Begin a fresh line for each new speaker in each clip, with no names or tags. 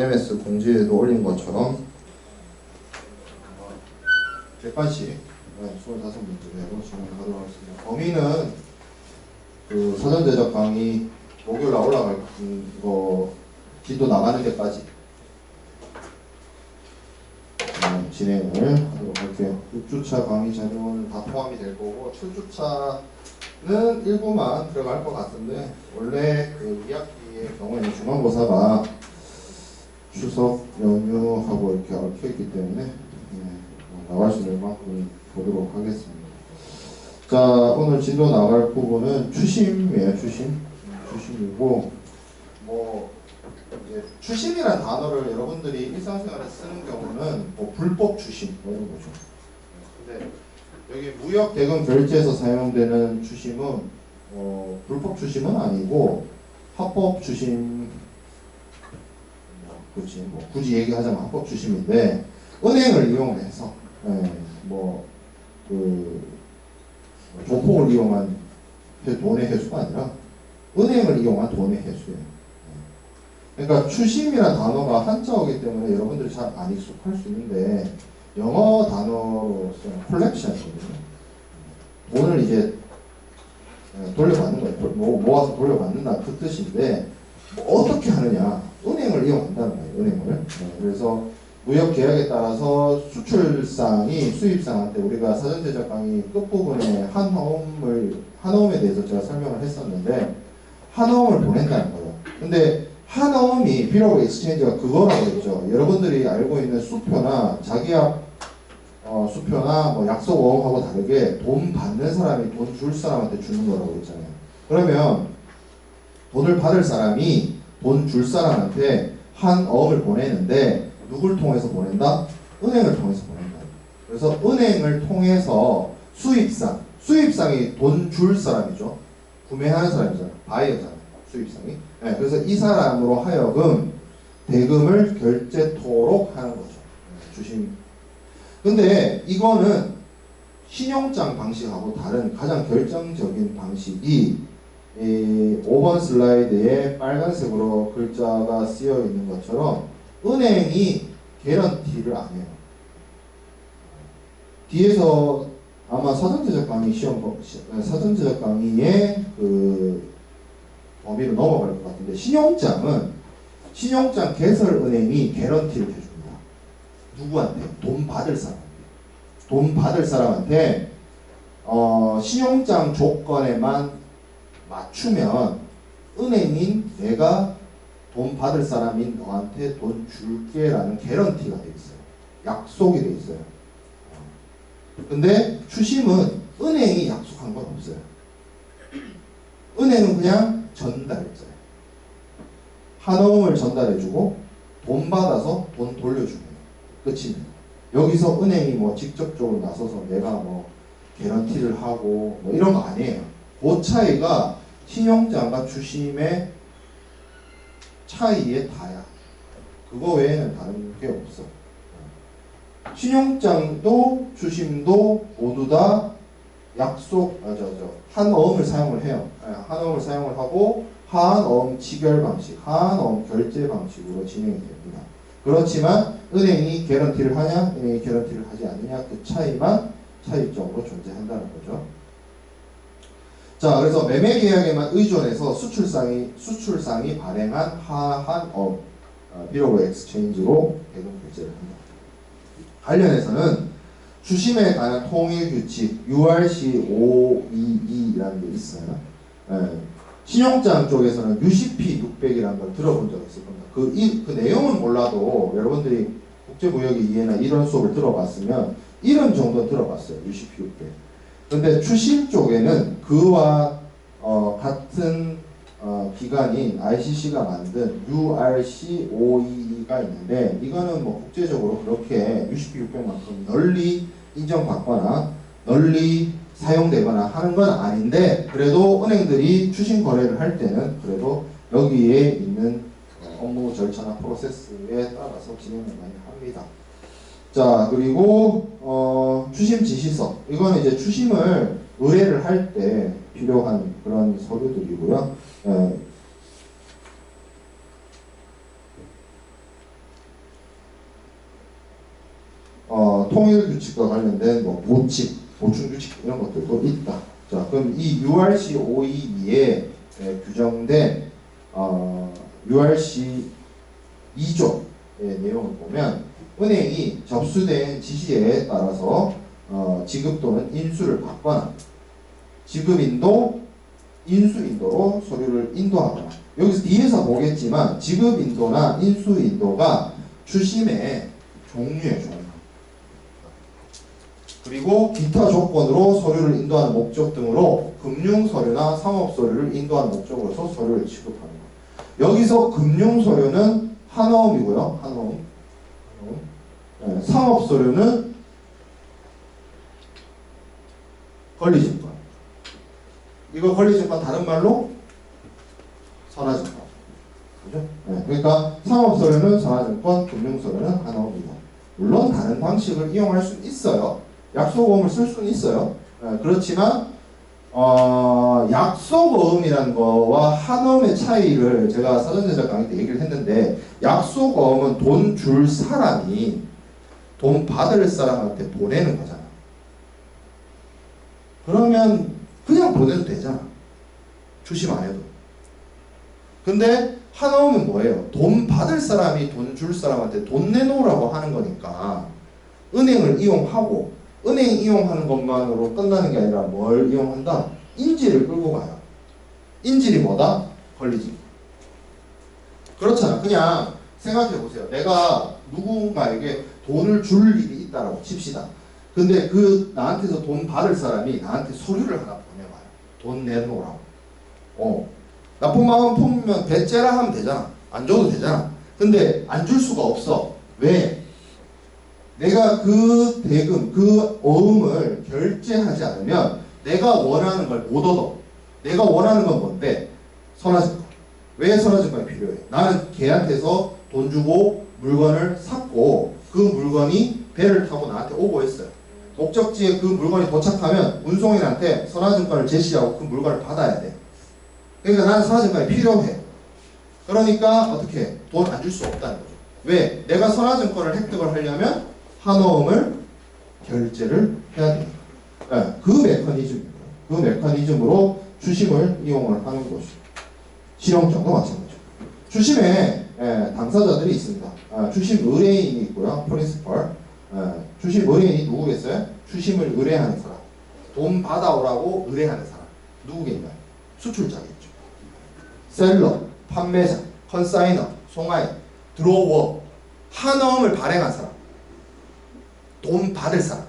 LMS 공지에도 올린 것처럼 100번씩 25문제로 진행하도록 하겠습니다. 범위는 그 사전 제작 강의 목요일 날 올라갈 거 진도 나가는 데까지 진행을 하도록 할게요. 6주차 강의 자료는 다 포함이 될 거고 7주차는 일부만 들어갈 것 같은데 원래 그 2학기의 경우에는 중간고사가 추석 연휴하고 이렇게 얽혀있기 때문에 나갈 수 있는 만큼 보도록 하겠습니다. 자, 오늘 진도 나갈 부분은 추심이에요. 추심이고 뭐 이제 추심이란 단어를 여러분들이 일상생활에 쓰는 경우는 뭐 불법 추심 이런 거죠. 근데 여기 무역 대금 결제에서 사용되는 추심은 불법 추심은 아니고 합법 추심, 그렇지 뭐 굳이 얘기하자면 합법 추심인데 은행을 이용해서 조폭을 이용한 돈의 회수가 아니라 은행을 이용한 돈의 회수예요. 그러니까 추심이라는 단어가 한자어기 때문에 여러분들이 잘 안 익숙할 수 있는데 영어 단어로서는 콜렉션이거든요. 돈을 이제 돌려받는 거예요. 모아서 돌려받는다 그 뜻인데 뭐 어떻게 하느냐? 은행을 이용한다는 거예요. 은행을. 그래서 무역 계약에 따라서 수출상이 수입상한테 우리가 사전 제작 강의 끝부분에 한어음에 대해서 제가 설명을 했었는데 한어음을 보낸다는 거예요. 근데 한어음이 필요로 엑스체인지가 그거라고 했죠. 여러분들이 알고 있는 수표나 자기약 수표나 뭐 약속어음하고 다르게 돈 받는 사람이 돈 줄 사람한테 주는 거라고 했잖아요. 그러면 돈을 받을 사람이 돈 줄 사람한테 한어음을 보내는데 누굴 통해서 보낸다? 은행을 통해서 보낸다. 그래서 은행을 통해서 수입상이 돈 줄 사람이죠. 구매하는 사람이잖아요. 바이어잖아요. 수입상이. 네, 그래서 이 사람으로 하여금 대금을 결제토록 하는 거죠. 주심. 근데 이거는 신용장 방식하고 다른 가장 결정적인 방식이 5번 슬라이드에 빨간색으로 글자가 쓰여 있는 것처럼 은행이 개런티를 안 해요. 뒤에서 아마 사전제작 강의 사전제작 강의의 그 범위로 넘어갈 것 같은데 신용장 개설은행이 개런티를 해줍니다. 누구한테? 돈 받을 사람한테 신용장 조건에만 맞추면 은행인 내가 돈 받을 사람인 너한테 돈 줄게라는 개런티가 돼 있어요. 약속이 돼 있어요. 근데 추심은 은행이 약속한 건 없어요. 은행은 그냥 전달자예요. 한어음을 전달해주고 돈 받아서 돈 돌려주면 끝입니다. 여기서 은행이 뭐 직접적으로 나서서 내가 뭐 개런티를 하고 뭐 이런 거 아니에요. 그 차이가 신용장과 추심의 차이의 다야. 그거 외에는 다른 게 없어. 신용장도 추심도 모두 다 한어음을 사용을 해요. 한어음을 사용을 하고 한어음 지결 방식, 한어음 결제 방식으로 진행이 됩니다. 그렇지만 은행이 개런티를 하냐, 은행이 개런티를 하지 않느냐 그 차이만 차이점으로 존재한다는 거죠. 자, 그래서 매매 계약에만 의존해서 수출상이 발행한 한어음 비로그 엑스체인지로 대금 결제를 합니다. 관련해서는 추심에 관한 통일 규칙 URC 522라는 게 있어요. 신용장 쪽에서는 UCP 600이라는 걸 들어본 적 있을 겁니다. 그 내용은 몰라도 여러분들이 국제무역의 이해나 이런 수업을 들어봤으면 이름 정도 들어봤어요. UCP 600. 근데 추심 쪽에는 그와 같은 기관인 ICC가 만든 URC 522가 있는데 이거는 뭐 국제적으로 그렇게 UCP 600만큼 널리 인정받거나 널리 사용되거나 하는 건 아닌데 그래도 은행들이 추심 거래를 할 때는 그래도 여기에 있는 업무 절차나 프로세스에 따라서 진행을 많이 합니다. 자, 그리고 추심 지시서 이거는 이제 추심을 의뢰를 할 때 필요한 그런 서류들이고요. 통일 규칙과 관련된 뭐 보칙, 보충 규칙 이런 것들도 있다. 자, 그럼 이 URC 522에 규정된 URC 2조의 내용을 보면 은행이 접수된 지시에 따라서 지급 또는 인수를 받거나 지급인도, 인수인도로 서류를 인도하거나 여기서 뒤에서 보겠지만 지급인도나 인수인도가 추심의 종류의 종류 그리고 기타 조건으로 서류를 인도하는 목적 등으로 금융서류나 상업서류를 인도하는 목적으로서 서류를 취급하는 것. 여기서 금융서류는 한어음이고요. 한어음. 네, 상업서류는 권리증권. 이거 권리증권 다른 말로 선화증권. 그죠? 네, 그러니까 상업서류는 선화증권, 금융서류는 한어음이다. 물론 다른 방식을 이용할 수는 있어요. 약속어음을 쓸 수는 있어요. 그렇지만 약속어음이라는 거와 한어음의 차이를 제가 사전제작 강의 때 얘기를 했는데 약속어음은 돈 줄 사람이 돈 받을 사람한테 보내는 거잖아. 그러면 그냥 보내도 되잖아. 추심 안 해도. 근데 한어음은 뭐예요? 돈 받을 사람이 돈 줄 사람한테 돈 내놓으라고 하는 거니까 은행을 이용하고 은행 이용하는 것만으로 끝나는 게 아니라 뭘 이용한다? 인지를 끌고 가요. 인질이 뭐다? 권리지. 그렇잖아. 그냥 생각해 보세요. 내가 누군가에게 돈을 줄 일이 있다라고 칩시다. 근데 그 나한테서 돈 받을 사람이 나한테 서류를 하나 보내와요. 돈 내놓으라고. 나쁜 마음 품으면 배째라 하면 되잖아. 안 줘도 되잖아. 근데 안 줄 수가 없어. 왜? 내가 그 대금, 그 어음을 결제하지 않으면 내가 원하는 걸 못 얻어. 내가 원하는 건 뭔데? 선화증권. 왜 선화증권이 필요해? 나는 걔한테서 돈 주고 물건을 샀고 그 물건이 배를 타고 나한테 오고 있어요. 목적지에 그 물건이 도착하면 운송인한테 선화증권을 제시하고 그 물건을 받아야 돼. 그러니까 나는 선화증권이 필요해. 그러니까 어떻게? 돈 안 줄 수 없다는 거죠. 왜? 내가 선화증권을 획득을 하려면 한어음을 결제를 해야 됩니다. 네, 그 메커니즘입니다. 그 메커니즘으로 추심을 이용을 하는 것이죠. 실용적도 마찬가지죠. 추심에 당사자들이 있습니다. 추심 의뢰인이 있고요. 프린시펄. 추심 의뢰인이 누구겠어요? 추심을 의뢰하는 사람. 돈 받아오라고 의뢰하는 사람. 누구겠나요? 수출자겠죠. 셀러, 판매자, 컨사이너, 송화인, 드로워, 한어음을 발행한 사람. 돈 받을 사람.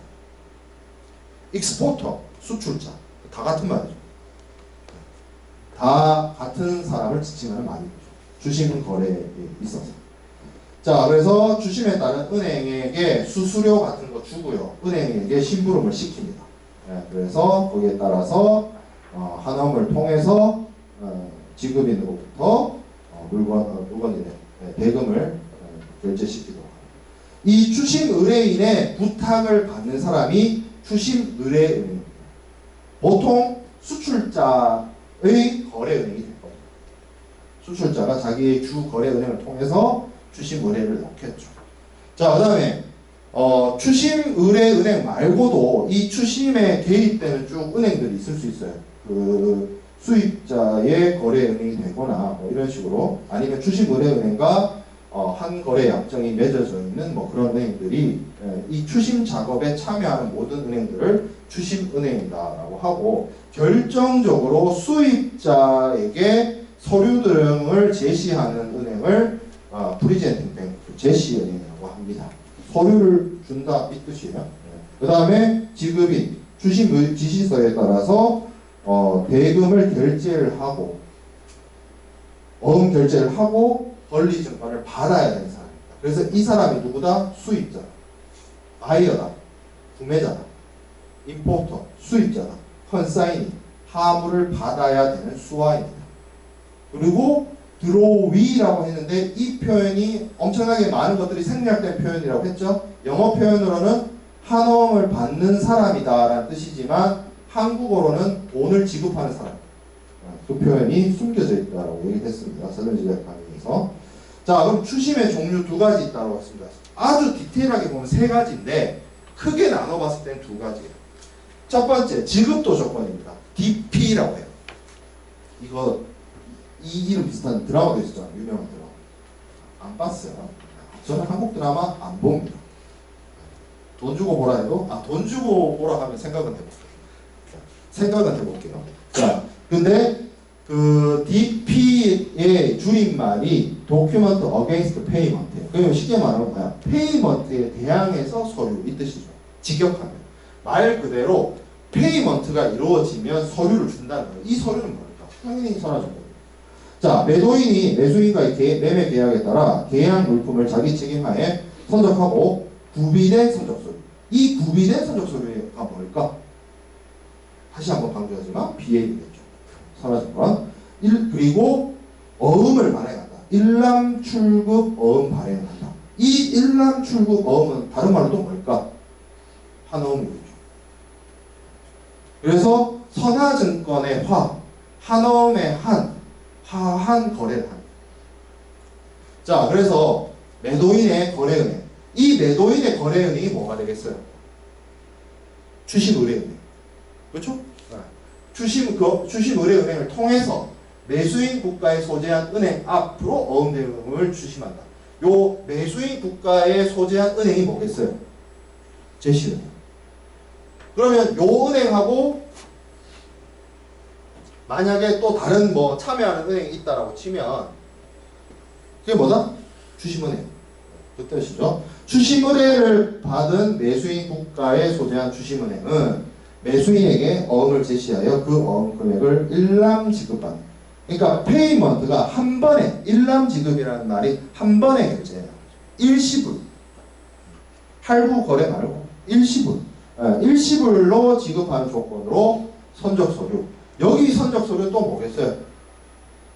익스포터, 수출자. 다 같은 말이죠. 다 같은 사람을 지칭하는 말이죠. 주심 거래에 있어서. 자, 그래서 주심에 따른 은행에게 수수료 같은 거 주고요. 은행에게 심부름을 시킵니다. 그래서 거기에 따라서 한어음을 통해서 지급인으로부터 물건인의 대금을 결제시키도록 합니다. 이 추심 의뢰인의 부탁을 받는 사람이 추심 의뢰은행입니다. 보통 수출자의 거래은행이 될 겁니다. 수출자가 자기의 주 거래은행을 통해서 추심 의뢰를 넣겠죠. 자, 그 다음에 추심 의뢰은행 말고도 이 추심에 개입되는 쭉 은행들이 있을 수 있어요. 그 수입자의 거래은행이 되거나 뭐 이런 식으로 아니면 추심 의뢰은행과 한 거래 약정이 맺어져 있는 뭐 그런 은행들이 이 추심 작업에 참여하는 모든 은행들을 추심은행이다라고 하고 결정적으로 수입자에게 서류 등을 제시하는 은행을 프리젠팅 뱅크, 제시은행이라고 합니다. 서류를 준다 이 뜻이에요. 그 다음에 지급인, 추심 지시서에 따라서 대금을 결제를 하고 어음 결제를 하고 권리증권을 받아야 되는 사람입니다. 그래서 이 사람이 누구다? 수입자다. 바이어다. 구매자다. 임포터. 수입자다. 컨사이니. 하물을 받아야 되는 수화입니다. 그리고 드로위라고 했는데 이 표현이 엄청나게 많은 것들이 생략된 표현이라고 했죠. 영어 표현으로는 한어음을 받는 사람이다 라는 뜻이지만 한국어로는 돈을 지급하는 사람. 그 표현이 숨겨져 있다고 얘기했습니다. 사전지적 강의에서. 자, 그럼 추심의 종류 두 가지 있다고 했습니다. 아주 디테일하게 보면 세 가지인데 크게 나눠봤을 땐 두 가지예요. 첫 번째, 지급도 조건입니다. DP라고 해요. 이거 이 이름 비슷한 드라마도 있었잖아요. 유명한 드라마. 안 봤어요. 저는 한국 드라마 안 봅니다. 돈 주고 보라 해도 돈 주고 보라 하면 생각은 해볼게요. 자, 근데 그 DP의 줄임말이 Document Against Payment예요. 그러면 쉽게 말하면 뭐야? 페이먼트에 대항해서 서류 이 뜻이죠. 직역하면 말 그대로 페이먼트가 이루어지면 서류를 준다는 거예요. 이 서류는 뭘까? 당연히 선화증권. 자, 매도인이 매수인과의 매매 계약에 따라 계약 물품을 자기 책임하에 선적하고 구비된 선적 서류. 이 구비된 선적 서류가 뭘까? 다시 한번 강조하지만 BA이겠죠. 선화증권. 그리고 어음을 발행한다. 일람 출급 어음 발행을 한다. 이 일람 출급 어음은 다른 말로 또 뭘까? 한어음이겠죠. 그래서 선화증권의 한어음의 하한 거래를 합니다. 자, 그래서 매도인의 거래은행. 이 매도인의 거래은행이 뭐가 되겠어요? 주식의뢰은행. 그렇죠? 주식의뢰은행을 통해서 매수인 국가에 소재한 은행 앞으로 어음 대금을 주심한다. 요 매수인 국가에 소재한 은행이 뭐겠어요? 제시은행. 그러면 요 은행하고 만약에 또 다른 참여하는 은행이 있다라고 치면 그게 뭐다? 주심은행. 그 뜻이죠. 주심의뢰를 받은 매수인 국가에 소재한 주심은행은 매수인에게 어음을 제시하여 그 어음 금액을 일람 지급받는. 그러니까 페이먼트가 한 번에 일람 지급이라는 말이 한 번에 결제해요. 일시불. 할부 거래 말고 일시불. 일시불로 지급하는 조건으로 선적 서류. 여기 선적 서류 또 뭐겠어요?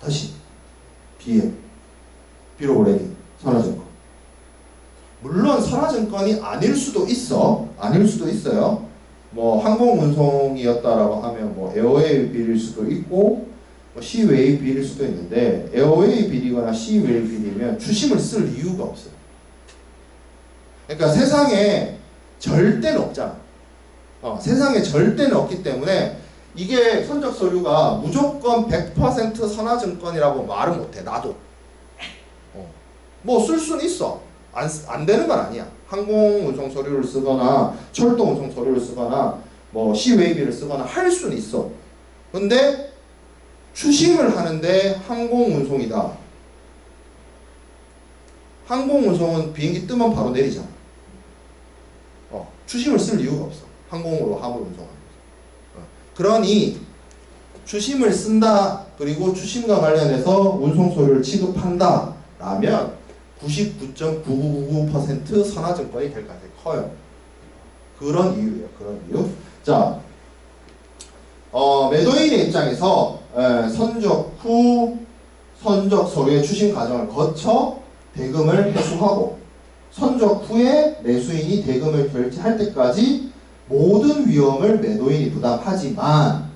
다시 BM. 비로블레기 선화증권. 물론 선화증권이 아닐 수도 있어요. 항공운송이었다라고 하면 에어웨이 빌일 수도 있고 시웨이 빌일 수도 있는데 에어웨이 빌이거나 시웨이 빌이면 주심을 쓸 이유가 없어요. 그러니까 세상에 절대는 없잖아. 세상에 절대는 없기 때문에 이게 선적 서류가 무조건 100% 선화증권이라고 말은 못해. 나도 쓸 수는 있어. 안 되는 건 아니야. 항공운송 서류를 쓰거나 철도운송 서류를 쓰거나 시웨이비를 쓰거나 할 수는 있어. 근데 추심을 하는데 항공운송이다. 항공운송은 비행기 뜨면 바로 내리잖아. 추심을 쓸 이유가 없어. 항공으로 화물 운송하는. 그러니 추심을 쓴다. 그리고 추심과 관련해서 운송 서류를 취급한다. 라면 99.9999% 선화증권이 될 가능성이 커요. 그런 이유예요. 그런 이유. 자, 매도인의 입장에서 선적 후 선적 서류의 추심 과정을 거쳐 대금을 회수하고 선적 후에 매수인이 대금을 결제할 때까지 모든 위험을 매도인이 부담하지만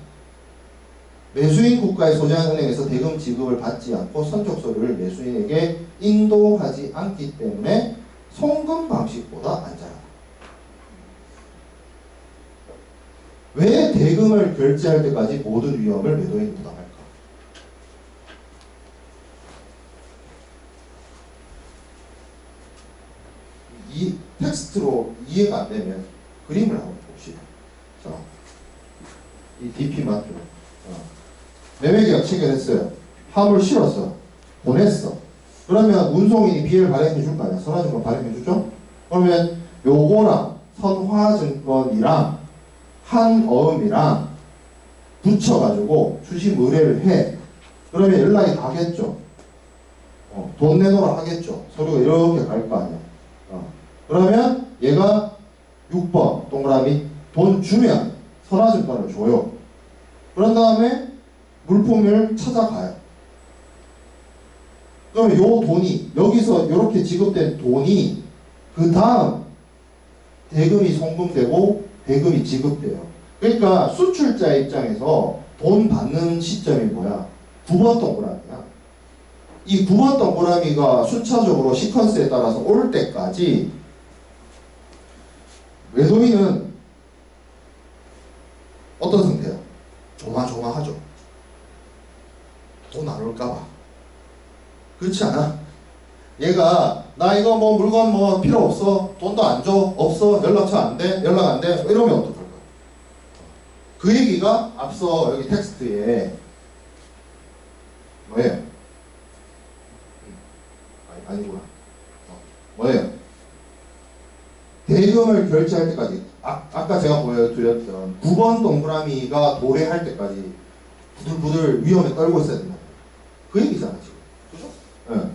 매수인 국가에 소재한 은행에서 대금 지급을 받지 않고 선적 서류를 매수인에게 인도하지 않기 때문에 송금 방식보다 안전하다. 왜 대금을 결제할 때까지 모든 위험을 매도인이 부담할까? 이 텍스트로 이해가 안 되면 그림을 한번 봅시다. 자, 이 DP 맞죠? 매매계약 체결했어요. 화물 실었어. 보냈어. 그러면 운송인이 비를 발행해 줄 거 아니야. 선화증권 발행해 주죠? 그러면 요거랑 선화증권이랑 한어음이랑 붙여가지고 주식 의뢰를 해. 그러면 연락이 가겠죠. 돈 내놓으라 하겠죠. 서류가 이렇게 갈 거 아니야. 그러면 얘가 6번 동그라미 돈 주면 선화증권을 줘요. 그런 다음에 물품을 찾아가요. 그러면 요 돈이 여기서 이렇게 지급된 돈이 그 다음 대금이 송금되고 대금이 지급돼요. 그러니까 수출자 입장에서 돈 받는 시점이 뭐야? 9번 동그라미야. 이 9번 동그라미가 순차적으로 시퀀스에 따라서 올 때까지 매도인은 어떤 상태야? 조마조마하죠. 돈 안 올까봐. 그렇지 않아? 얘가 나 이거 뭐 물건 뭐 필요 없어, 돈도 안 줘, 없어, 연락처 안 돼, 연락 안 돼, 이러면 어떡할 거야? 그 얘기가 앞서 여기 텍스트에 뭐예요? 아니구나. 뭐예요? 대금을 결제할 때까지, 아까 제가 보여드렸던 9번 동그라미가 도래할 때까지 부들부들 위험에 떨고 있어야 된다. 그 얘기잖아 지금. 그죠? 네.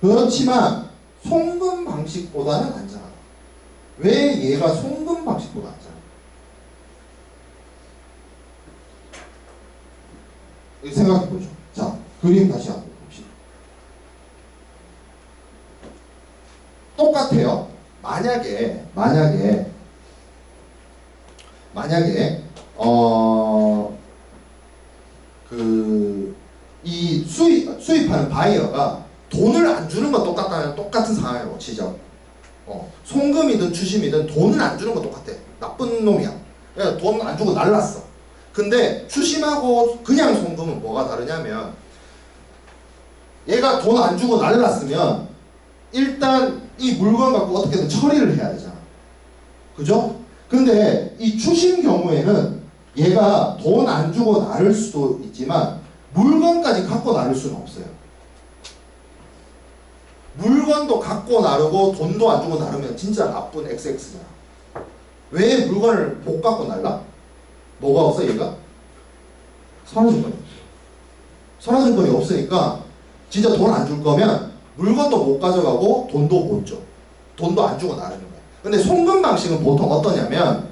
그렇지만 송금 방식보다는 안전하다. 왜 얘가 송금 방식보다 안전하다? 생각해보죠. 자, 그림 다시 한번 봅시다. 똑같아요. 만약에 이 수입하는 바이어가 돈을 안 주는 건 똑같은 상황이라고 치죠. 송금이든 추심이든 돈을 안 주는 건 똑같아. 나쁜 놈이야. 돈 안 주고 날랐어. 근데 추심하고 그냥 송금은 뭐가 다르냐면, 얘가 돈 안 주고 날랐으면 일단 이 물건 갖고 어떻게든 처리를 해야 되잖아. 그죠? 근데 이 추심 경우에는 얘가 돈 안 주고 나를 수도 있지만 물건까지 갖고 나를 수는 없어요. 물건도 갖고 나르고 돈도 안 주고 나르면 진짜 나쁜 XX잖아. 왜 물건을 못 갖고 날라? 뭐가 없어 얘가? 선화증권이 없어. 선화증권이 없으니까 진짜 돈 안 줄 거면 물건도 못 가져가고 돈도 못 줘. 돈도 안 주고 나르는 거야. 근데 송금 방식은 보통 어떠냐면,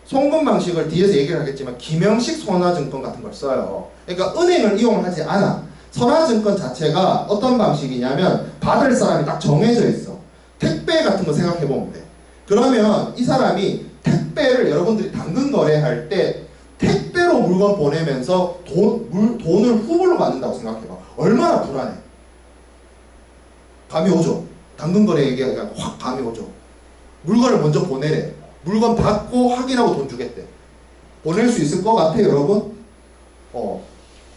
송금 방식을 뒤에서 얘기를 하겠지만 기명식 선화증권 같은 걸 써요. 그러니까 은행을 이용하지 않아. 선화증권 자체가 어떤 방식이냐면 받을 사람이 딱 정해져 있어. 택배 같은 거 생각해 보면 돼. 그러면 이 사람이 택배를, 여러분들이 당근 거래할 때 택배로 물건 보내면서 돈을 후불로 받는다고 생각해봐. 얼마나 불안해. 감이 오죠. 당근 거래 얘기가 확 감이 오죠. 물건을 먼저 보내래. 물건 받고 확인하고 돈 주겠대. 보낼 수 있을 것 같아요, 여러분?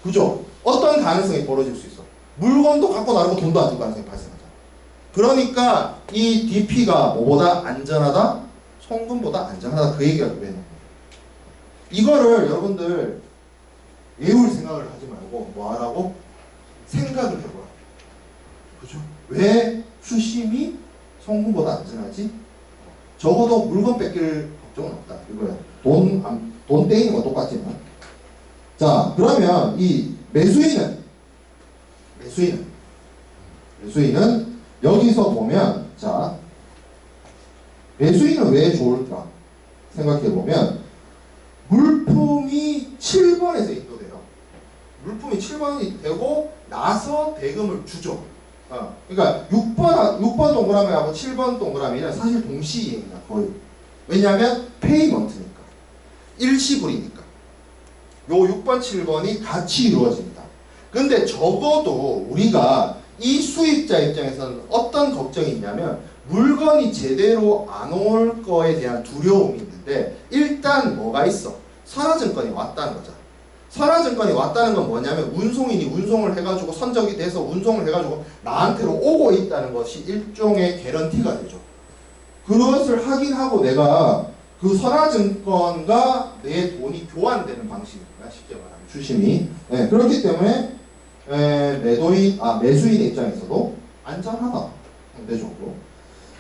그죠? 어떤 가능성이 벌어질 수 있어? 물건도 갖고 나르고 돈도 안 줄 가능성이 발생하잖아. 그러니까 이 DP가 뭐보다 안전하다? 송금보다 안전하다. 그 얘기가 왜 나온 거야? 이거를 여러분들 외울 생각을 하지 말고 뭐 하라고? 생각을 해보라. 그죠? 왜 추심이 송금보다 안전하지? 적어도 물건 뺏길 걱정은 없다. 이거야. 돈 떼이는 건 똑같지만. 자, 그러면 이 매수인은 여기서 보면, 자, 매수인은 왜 좋을까? 생각해보면, 물품이 7번에서 인도돼요. 물품이 7번이 되고 나서 대금을 주죠. 그러니까 6번 동그라미하고 7번 동그라미는 사실 동시이행이다, 거의. 왜냐하면 페이먼트니까. 일시불이니까. 요 6번, 7번이 같이 이루어집니다. 근데 적어도 우리가 이 수입자 입장에서는 어떤 걱정이 있냐면, 물건이 제대로 안 올 거에 대한 두려움이 있는데, 일단 뭐가 있어? 선화증권이 왔다는 거잖아. 선화증권이 왔다는 건 뭐냐면, 운송인이 운송을 해가지고 선적이 돼서 운송을 해가지고 나한테로 오고 있다는 것이 일종의 개런티가 되죠. 그것을 확인하고 내가 그 선화증권과 내 돈이 교환되는 방식입니다. 쉽게 말하면 주심이. 네, 그렇기 때문에 매수인 입장에서도 안전하다, 상대적으로.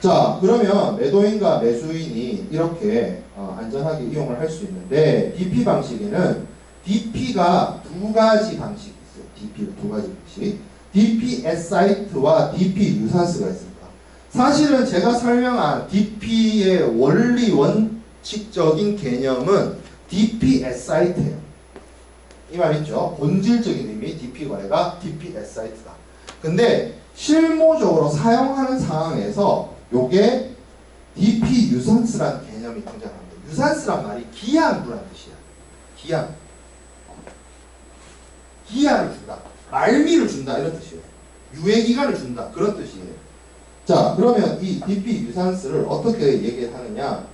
자, 그러면 매도인과 매수인이 이렇게 안전하게 이용을 할 수 있는데, DP 방식에는 DP가 두 가지 방식이 있어요. DP가 두 가지 방식. DP 앳사이트와 DP 유산스가 있습니다. 사실은 제가 설명한 DP의 원리 원칙적인 개념은 DP 앳사이트예요. 이 말 있죠? 본질적인 의미 DP 거래가 DP 앳사이트다. 근데 실무적으로 사용하는 상황에서 요게 DP 유산스라는 개념이 등장합니다. 유산스란 말이 기한부란 뜻이야. 기한을 준다, 말미를 준다, 이런 뜻이에요. 유예기간을 준다, 그런 뜻이에요. 자, 그러면 이 DP 유산스를 어떻게 얘기하느냐?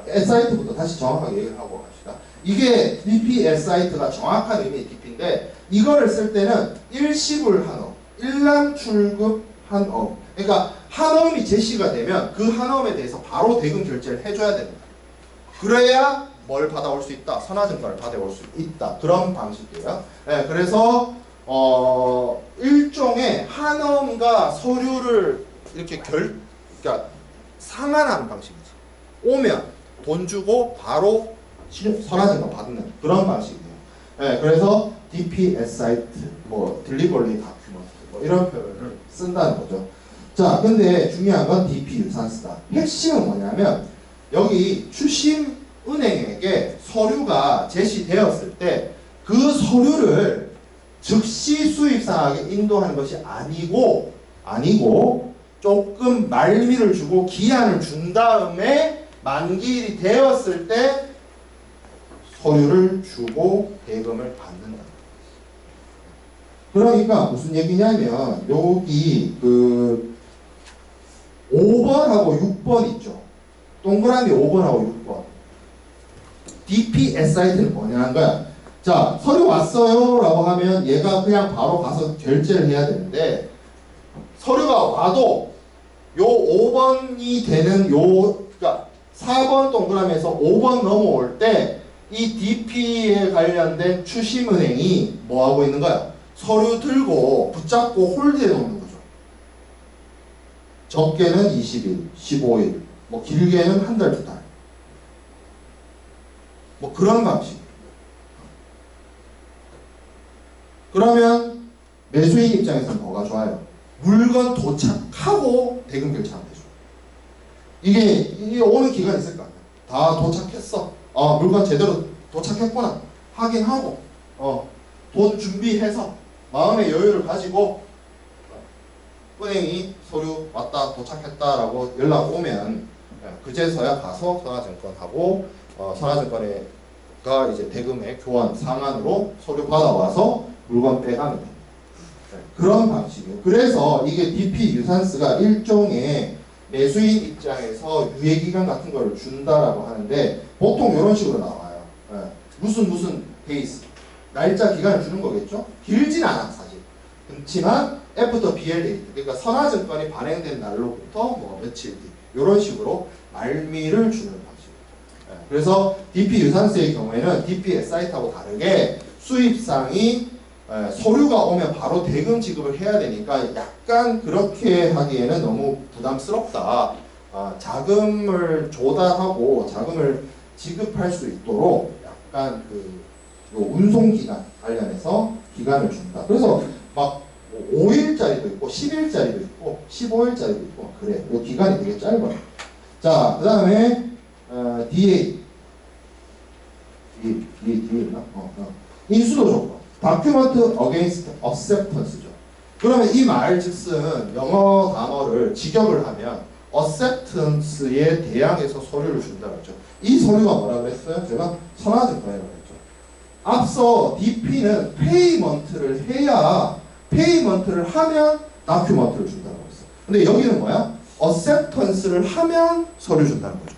S사이트부터 다시 정확하게 얘기를 하고 갑시다. 이게 DP S사이트가 정확한 의미의 DP인데 이거를 쓸 때는 일시불 한어, 일람 출급 한어. 그러니까 한어음이 제시가 되면 그 한어음에 대해서 바로 대금 결제를 해줘야 됩니다. 그래야 뭘 받아올 수 있다? 선화증권을 받아올 수 있다. 그런 방식이에요. 네, 그래서 일종의 한어음과 서류를 이렇게 그러니까 상환하는 방식이지. 오면 돈 주고 바로 선화증권 받는 그런 방식이에요. 네, 그래서 DPS 사이트, 뭐 딜리버리 다큐먼트, 뭐 이런 표현을 쓴다는 거죠. 자, 근데 중요한 건 DP 유산쓰다. 핵심은 뭐냐면 여기 추심은행에게 서류가 제시되었을 때 그 서류를 즉시 수입상하게 인도하는 것이 아니고 조금 말미를 주고 기한을 준 다음에 만기일이 되었을 때 서류를 주고 대금을 받는다. 그러니까 무슨 얘기냐면 여기 그 5번하고 6번 있죠. 동그라미 5번하고 6번. DPS 사이트는 뭐냐는 거야. 자, 서류 왔어요 라고 하면 얘가 그냥 바로 가서 결제를 해야 되는데 서류가 와도 요 5번이 되는 그러니까 4번 동그라미에서 5번 넘어올 때 이 DP에 관련된 추심은행이 뭐 하고 있는 거야? 서류 들고 붙잡고 홀드해 놓는 거죠. 적게는 20일, 15일, 뭐 길게는 한 달, 두 달. 뭐 그런 방식. 그러면 매수인 입장에서는 뭐가 좋아요? 물건 도착하고 대금 결제하면 되죠. 이게 오는 기간이 있을 거 아니야. 다 도착했어. 물건 제대로 도착했구나. 확인하고, 돈 준비해서 마음의 여유를 가지고 은행이 서류 왔다 도착했다라고 연락 오면 그제서야 가서 선화증권하고 선화증권에가 이제 대금의 교환 상환으로 서류 받아와서 물건 빼가면 됩니다. 그런 방식이에요. 그래서 이게 DP 유산쓰가 일종의 매수인 입장에서 유예기간 같은 거를 준다라고 하는데 보통 이런 식으로 나와요. 무슨 베이스 날짜 기간을 주는 거겠죠? 길진 않아 사실. 그렇지만 After BL date 그러니까 선화증권이 발행된 날로부터 뭐 며칠 뒤 이런 식으로 말미를 주는 방식입니다. 그래서 DP 유산쓰의 경우에는 DP 사이트하고 다르게 수입상이 서류가 오면 바로 대금 지급을 해야 되니까 약간 그렇게 하기에는 너무 부담스럽다. 자금을 조달하고 자금을 지급할 수 있도록 약간 운송기간 관련해서 기간을 준다. 그래서 막 5일짜리도 있고 10일짜리도 있고 15일짜리도 있고 그래. 이 기간이 되게 짧아요. 자, 그 다음에 DA 있나? 인수도 조건. Document against acceptance죠. 그러면 이 말 즉슨 영어 단어를 직역을 하면 acceptance에 대항해서 서류를 준다고 했죠. 이 서류가 뭐라 그랬어요? 제가 선화증권이라고 했죠. 앞서 DP는 페이먼트를 해야 페이먼트를 하면 다큐먼트를 준다고 했어요. 근데 여기는 뭐야? acceptance를 하면 서류 준다는 거죠.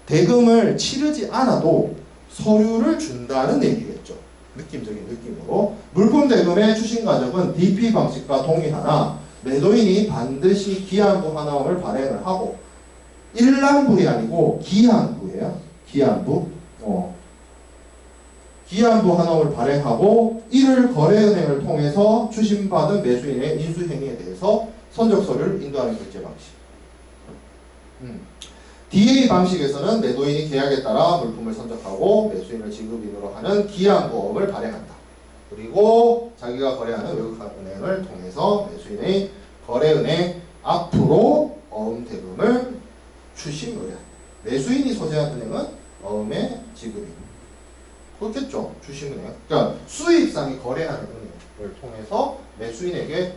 대금을 치르지 않아도 서류를 준다는 얘기겠죠. 느낌적인 느낌으로 물품 대금의 추심 과정은 DP 방식과 동일하나 매도인이 반드시 기한부 한화음을 발행을 하고 일람불이 아니고 기한부예요. 기한부. 기한부 한화음을 발행하고 이를 거래은행을 통해서 추심받은 매수인의 인수행위에 대해서 선적 서류를 인도하는 결제 방식. DA 방식에서는 매도인이 계약에 따라 물품을 선적하고 매수인을 지급인으로 하는 기한보험을 발행한다. 그리고 자기가 거래하는 외국은행을 통해서 매수인의 거래은행 앞으로 어음 대금을 추심 의뢰한다. 매수인이 소재한 은행은 어음의 지급인. 그렇겠죠. 추심은행. 그러니까 수입상이 거래하는 은행을 통해서 매수인에게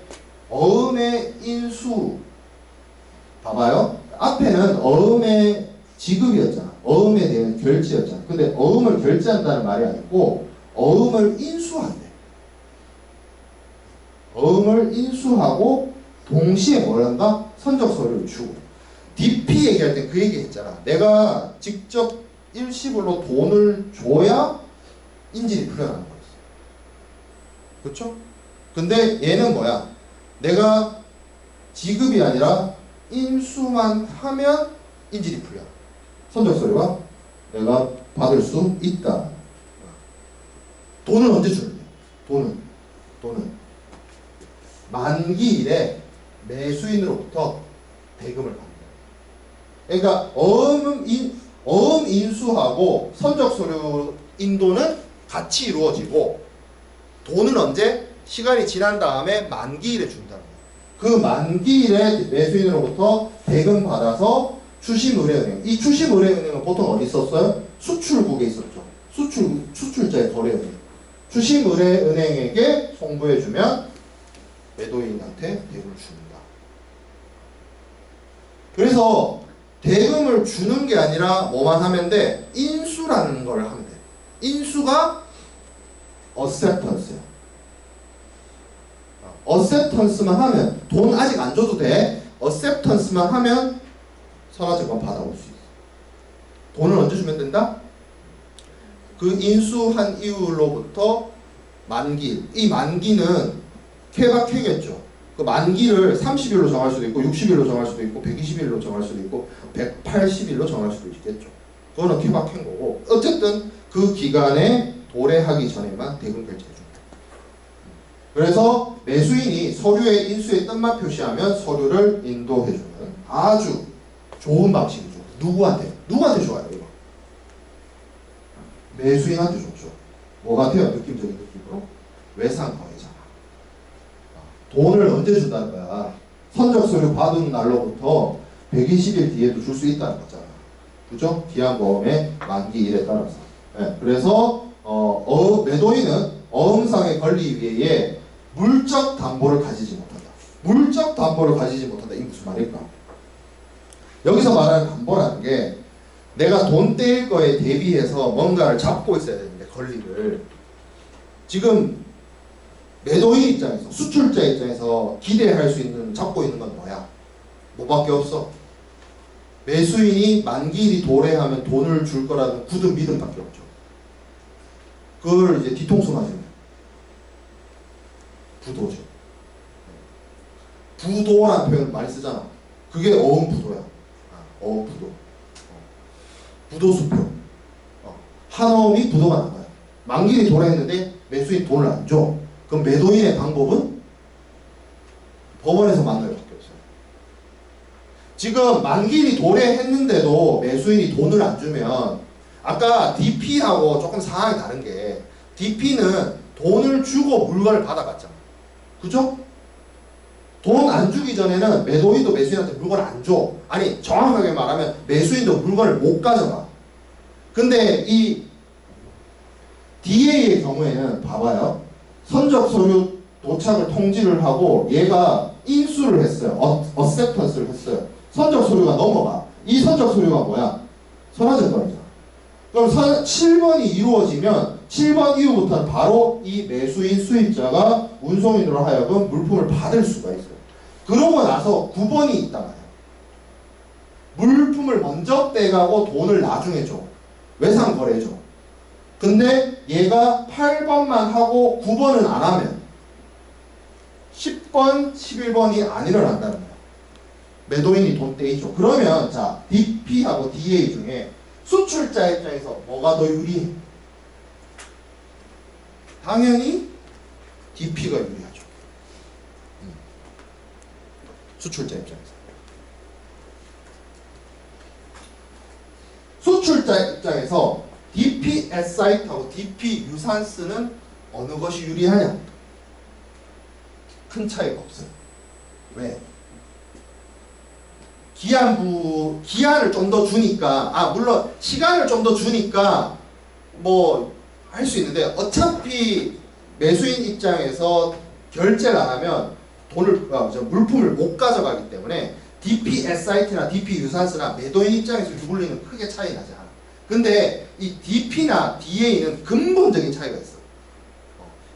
어음의 인수. 봐봐요. 앞에는 어음의 지급이었잖아. 어음에 대한 결제였잖아. 근데 어음을 결제한다는 말이 아니고 어음을 인수한대. 어음을 인수하고 동시에 뭘 한다? 선적 서류를 주고. DP 얘기할 때 그 얘기 했잖아. 내가 직접 일시불로 돈을 줘야 인질이 풀려나는 거였어. 그렇죠? 근데 얘는 뭐야? 내가 지급이 아니라 인수만 하면 인질이 풀려. 선적서류가 내가 받을 수 있다. 돈을 언제 주느냐? 돈은 만기일에 매수인으로부터 대금을 받는다. 그러니까 어음 인수하고 선적서류 인도는 같이 이루어지고 돈은 언제? 시간이 지난 다음에 만기일에 준다는 거예요. 그 만기일에 매수인으로부터 대금 받아서 추심의뢰은행. 이 추심의뢰은행은 보통 어디 있었어요? 수출국에 있었죠. 수출자의 거래은행. 추심의뢰은행에게 송부해주면 매도인한테 대금을 줍니다. 그래서 대금을 주는 게 아니라 뭐만 하면 돼? 인수라는 걸 하면 돼. 인수가 acceptance야. acceptance만 하면 돈 아직 안 줘도 돼. acceptance만 하면 선화증권 받아올 수 있어. 돈을 언제 주면 된다? 그 인수한 이후로부터 만기. 이 만기는 케바케겠죠. 그 만기를 30일로 정할 수도 있고 60일로 정할 수도 있고 120일로 정할 수도 있고 180일로 정할 수도 있겠죠. 그거는 케바케인 거고 어쨌든 그 기간에 도래하기 전에만 대금 결제해줍니다. 그래서 매수인이 서류에 인수의 뜻만 표시하면 서류를 인도해주는 아주 좋은 방식이죠. 누구한테 좋아요 이거? 매수인한테 좋죠. 뭐 같아요? 느낌적인 느낌으로? 외상거래잖아. 돈을 언제 준다는 거야? 선적서류 받은 날로부터 120일 뒤에도 줄 수 있다는 거잖아. 그죠? 기한보험의 만기일에 따라서. 네, 그래서 매도인은 어음상의 권리위에 물적 담보를 가지지 못한다. 물적 담보를 가지지 못한다. 이게 무슨 말일까? 여기서 말하는 담보라는 게 내가 돈 떼일 거에 대비해서 뭔가를 잡고 있어야 되는데 권리를 지금 매도인 입장에서 수출자 입장에서 기대할 수 있는 잡고 있는 건 뭐야? 뭐밖에 없어. 매수인이 만기일이 도래하면 돈을 줄 거라는 굳은 믿음밖에 없죠. 그걸 이제 뒤통수 맞으면 부도죠. 부도라는 표현을 많이 쓰잖아. 그게 어음부도야. 어음부도. 부도수표. 한어음이 부도가 난 거야. 만기일이 도래했는데 매수인 돈을 안 줘. 그럼 매도인의 방법은 법원에서 만날 수밖에 없어요. 지금 만기일이 도래했는데도 매수인이 돈을 안 주면 아까 DP하고 조금 상황이 다른 게 DP는 돈을 주고 물건을 받아갔잖아. 그죠? 돈 안 주기 전에는 매도인도 매수인한테 물건을 안 줘. 아니 정확하게 말하면 매수인도 물건을 못 가져가. 근데 이 DA의 경우에는 봐봐요. 선적서류 도착을 통지를 하고 얘가 인수를 했어요. acceptance를 했어요. 선적서류가 넘어가. 이 선적서류가 뭐야? 선화증권이잖아. 그럼 7번이 이루어지면 7번 이후부터는 바로 이 매수인 수입자가 운송인으로 하여금 물품을 받을 수가 있어요. 그러고 나서 9번이 있단 말이야. 물품을 먼저 떼가고 돈을 나중에 줘. 외상거래줘. 근데 얘가 8번만 하고 9번은 안 하면 10번, 11번이 안 일어난다는 거야. 매도인이 돈 떼이죠. 그러면 자 DP하고 DA 중에 수출자 입장에서 뭐가 더 유리해? 당연히 DP가 유리하죠. 수출자 입장에서. 수출자 입장에서 DP S사이트하고 DP 유산스는 어느 것이 유리하냐? 큰 차이가 없어요. 왜? 기한을 좀 더 주니까, 물론 시간을 좀 더 주니까 뭐 할 수 있는데 어차피 매수인 입장에서 결제를 안 하면 물품을 못 가져가기 때문에 DP S사이트나 DP 유산스나 매도인 입장에서 유불리는 크게 차이 나지 않아. 근데 이 DP나 DA는 근본적인 차이가 있어.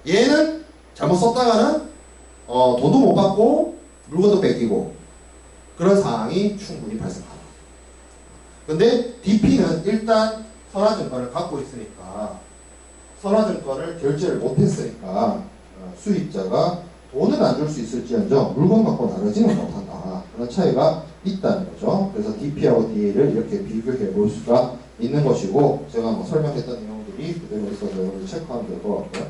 얘는 잘못 썼다가는 돈도 못 받고 물건도 뺏기고 그런 상황이 충분히 발생한다. 근데 DP는 일단 선화증권을 갖고 있으니까 선화증권을 결제를 못했으니까 수입자가 돈은 안 줄 수 있을지언정 물건 갖고 나가지는 못한다. 그런 차이가 있다는 거죠. 그래서 DP하고 DA를 이렇게 비교해 볼 수가 있는 것이고 제가 뭐 설명했던 내용들이 그대로 있어서 여러분들 체크하면 될 것 같고요.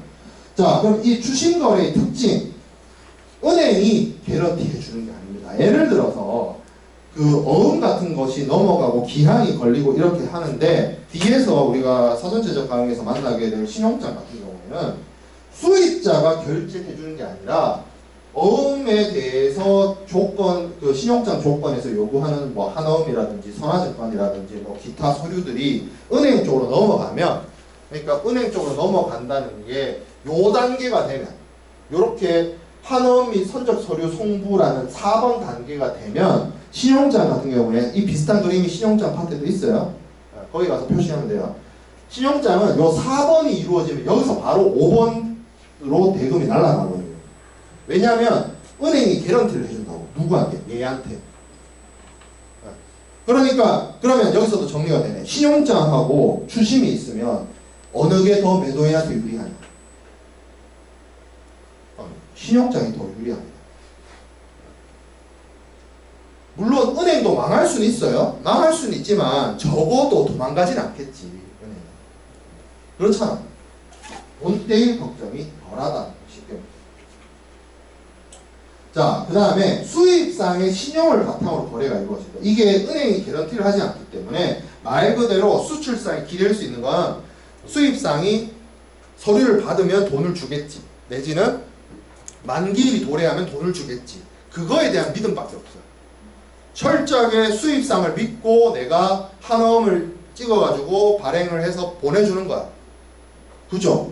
자, 그럼 이 추심거래의 특징, 은행이 개런티 해주는 게 아닙니다. 예를 들어서 그 어음 같은 것이 넘어가고 기한이 걸리고 이렇게 하는데 뒤에서 우리가 사전제적 강의에서 만나게 될 신용장 같은 경우에는 수입자가 결제해 주는 게 아니라 어음에 대해서 조건, 그 신용장 조건에서 요구하는 뭐 한어음이라든지 선화증권이라든지 뭐 기타 서류들이 은행 쪽으로 넘어가면, 그러니까 은행 쪽으로 넘어간다는 게 요 단계가 되면, 요렇게 한어음 및 선적 서류 송부라는 4번 단계가 되면 신용장 같은 경우에 이 비슷한 그림이 신용장 파트에도 있어요. 거기 가서 표시하면 돼요. 신용장은 요 4번이 이루어지면 여기서 바로 5번으로 대금이 날아가거든요. 왜냐하면 은행이 개런티를 해준다고. 누구한테? 얘한테. 그러니까 그러면 여기서도 정리가 되네. 신용장하고 추심이 있으면 어느 게 더 매도인한테 유리하냐? 신용장이 더 유리합니다. 물론 은행도 망할 수는 있어요. 망할 수는 있지만 적어도 도망가진 않겠지. 은행. 그렇잖아. 본때일 걱정이 덜하다는 것이죠. 자, 그 다음에 수입상의 신용을 바탕으로 거래가 이루어진다. 이게 은행이 개런티를 하지 않기 때문에 말 그대로 수출상이 기댈 수 있는 건 수입상이 서류를 받으면 돈을 주겠지. 내지는 만기일이 도래하면 돈을 주겠지. 그거에 대한 믿음밖에 없어요. 철저하게 수입상을 믿고 내가 한어음을 찍어가지고 발행을 해서 보내주는 거야. 그죠?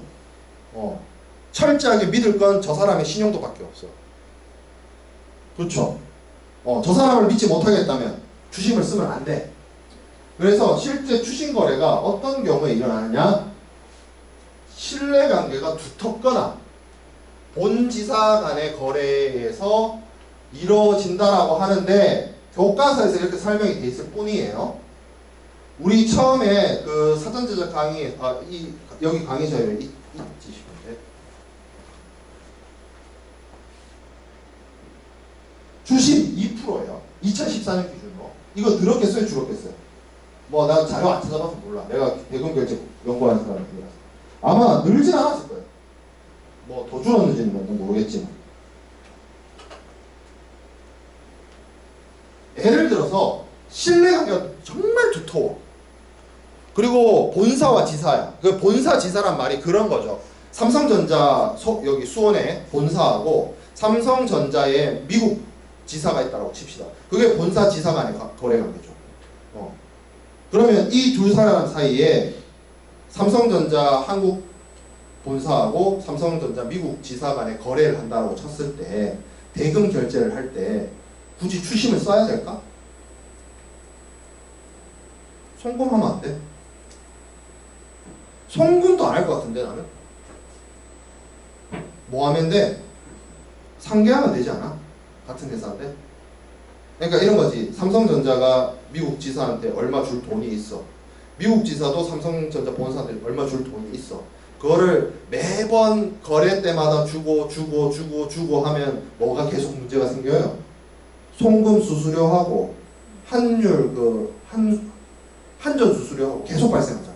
철저하게 믿을 건 저 사람의 신용도밖에 없어. 그렇죠? 저 사람을 믿지 못하겠다면 추심을 쓰면 안 돼. 그래서 실제 추심 거래가 어떤 경우에 일어나느냐? 신뢰관계가 두텁거나 본지사 간의 거래에서 이루어진다라고 하는데 교과서에서 이렇게 설명이 돼 있을 뿐이에요. 우리 처음에 그 사전제작 강의, 여기 강의자에 있지 싶은데. 주심 2%예요. 2014년 기준으로. 이거 늘었겠어요? 줄었겠어요? 뭐 나 자료 안 찾아봐서 몰라. 내가 대금결제 연구하는 사람이라서. 아마 늘진 않았을 거예요. 뭐 더 줄었는지는 모르겠지만. 예를 들어서 신뢰관계가 정말 두터워. 그리고 본사와 지사야. 그 본사 지사란 말이 그런 거죠. 삼성전자 여기 수원에 본사하고 삼성전자에 미국 지사가 있다고 칩시다. 그게 본사 지사 간의 거래관계죠. 그러면 이 두 사람 사이에 삼성전자 한국 본사하고 삼성전자 미국 지사 간의 거래를 한다고 쳤을 때 대금 결제를 할 때 굳이 추심을 써야 될까? 송금하면 안 돼? 송금도 안 할 것 같은데 나는? 뭐 하면 돼? 상계하면 되지 않아? 같은 회사인데? 그러니까 이런 거지. 삼성전자가 미국 지사한테 얼마 줄 돈이 있어. 미국 지사도 삼성전자 본사한테 얼마 줄 돈이 있어. 그거를 매번 거래 때마다 주고 하면 뭐가 계속 문제가 생겨요? 송금 수수료하고 환율 한전 수수료하고 계속 발생하잖아.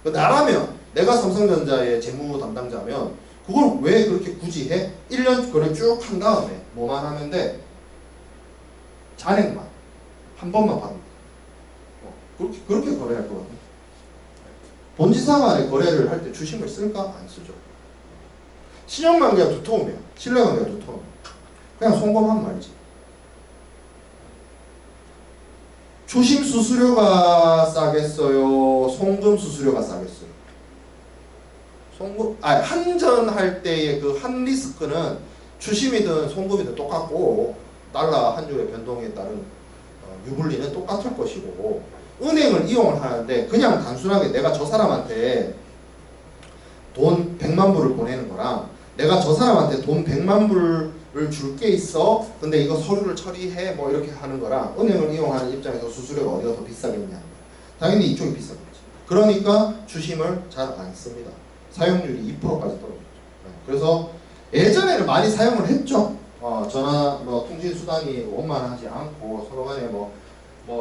나라면 내가 삼성전자의 재무 담당자면 그걸 왜 그렇게 굳이 해? 1년 거래 쭉 한 다음에 뭐만 하면 돼? 잔액만 한 번만 받는 거야. 그렇게 거래할 것 같아. 본지사 간의 거래를 할 때 추심을 쓸까? 안 쓰죠. 신용관계가 두터우면, 신뢰관계가 두터우면 그냥 송금하면 말지. 추심 수수료가 싸겠어요? 송금 수수료가 싸겠어요? 한전할 때의 그 한 리스크는 추심이든 송금이든 똑같고 달러 한 줄의 변동에 따른 유불리는 똑같을 것이고 은행을 이용을 하는데 그냥 단순하게 내가 저 사람한테 돈 100만 불을 보내는 거랑 내가 저 사람한테 돈 100만 불을 줄 게 있어. 근데 이거 서류를 처리해. 뭐 이렇게 하는 거랑 은행을 이용하는 입장에서 수수료가 어디가 더 비싸겠냐. 당연히 이쪽이 비싸겠지. 그러니까 주심을 잘 안 씁니다. 사용률이 2%까지 떨어졌죠. 그래서 예전에는 많이 사용을 했죠. 전화 뭐 통신 수단이 원만하지 않고 서로 간에 뭐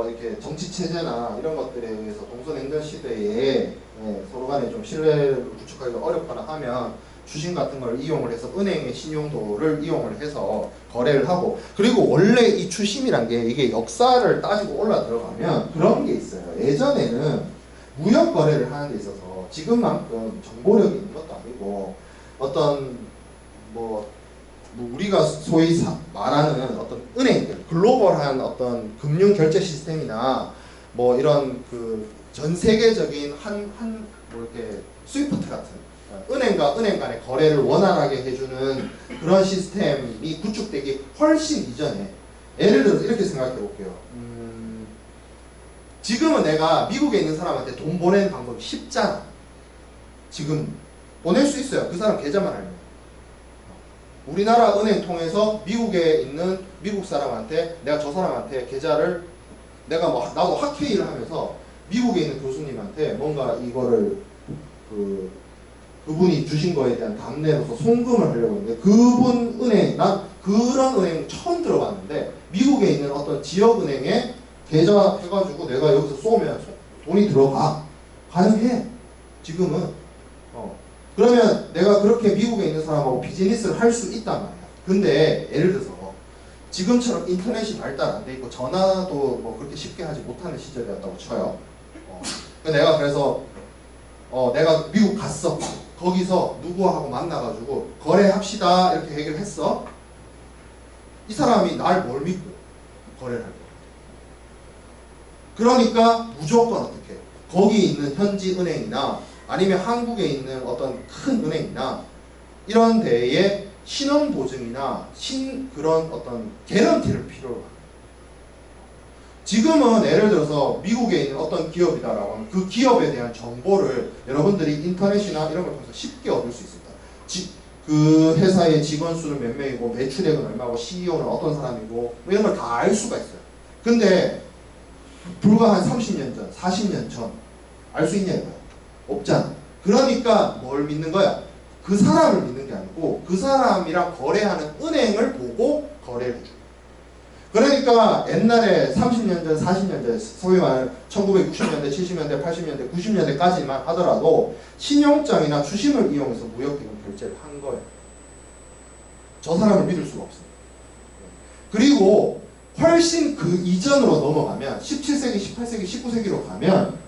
이렇게 정치 체제나 이런 것들에 의해서 동서냉전 시대에 서로 간에 좀 신뢰를 구축하기가 어렵거나 하면 주식 같은 걸 이용을 해서 은행의 신용도를 이용을 해서 거래를 하고, 그리고 원래 이 추심이란 게 이게 역사를 따지고 올라 들어가면 그런 게 있어요. 예전에는 무역 거래를 하는 데 있어서 지금만큼 정보력이 있는 것도 아니고 어떤 뭐 우리가 소위 말하는 어떤 은행들, 글로벌한 어떤 금융 결제 시스템이나 뭐 이런 그 전 세계적인 뭐 이렇게 스위프트 같은 은행과 은행 간의 거래를 원활하게 해주는 그런 시스템이 구축되기 훨씬 이전에, 예를 들어서 이렇게 생각해 볼게요. 지금은 내가 미국에 있는 사람한테 돈 보내는 방법이 쉽잖아. 지금 보낼 수 있어요. 그 사람 계좌만 알면. 우리나라 은행 통해서 미국에 있는 미국 사람한테 내가 저 사람한테 계좌를 내가 뭐 나도 학회의를 하면서 미국에 있는 교수님한테 뭔가 이거를 그분이 주신 거에 대한 답례로서 송금을 하려고 했는데 그분 은행, 난 그런 은행 처음 들어봤는데 미국에 있는 어떤 지역은행에 계좌 해가지고 내가 여기서 쏘면 돈이 들어가. 가능해. 지금은. 그러면 내가 그렇게 미국에 있는 사람하고 비즈니스를 할 수 있단 말이야. 근데 예를 들어서 지금처럼 인터넷이 발달 안 돼 있고 전화도 뭐 그렇게 쉽게 하지 못하는 시절이었다고 쳐요. 내가 그래서 내가 미국 갔어. 거기서 누구하고 만나가지고 거래합시다 이렇게 얘기를 했어. 이 사람이 날 뭘 믿고 거래를 할 거야. 그러니까 무조건 어떻게 거기 있는 현지 은행이나 아니면 한국에 있는 어떤 큰 은행이나 이런 데에 신원보증이나 그런 어떤 개런티를 필요로 합니다. 지금은 예를 들어서 미국에 있는 어떤 기업이다라고 하면 그 기업에 대한 정보를 여러분들이 인터넷이나 이런 걸 통해서 쉽게 얻을 수 있습니다. 그 회사의 직원 수는 몇 명이고 매출액은 얼마고 CEO는 어떤 사람이고 뭐 이런 걸 다 알 수가 있어요. 근데 불과 한 30년 전, 40년 전 알 수 있냐 이거야. 없잖아. 그러니까 뭘 믿는 거야? 그 사람을 믿는 게 아니고 그 사람이랑 거래하는 은행을 보고 거래를 해줘. 그러니까 옛날에 30년 전, 40년 전, 소위 말하는 1960년대, 70년대, 80년대, 90년대까지만 하더라도 신용장이나 주심을 이용해서 무역기금 결제를 한 거예요. 저 사람을 믿을 수가 없어요. 그리고 훨씬 그 이전으로 넘어가면 17세기, 18세기, 19세기로 가면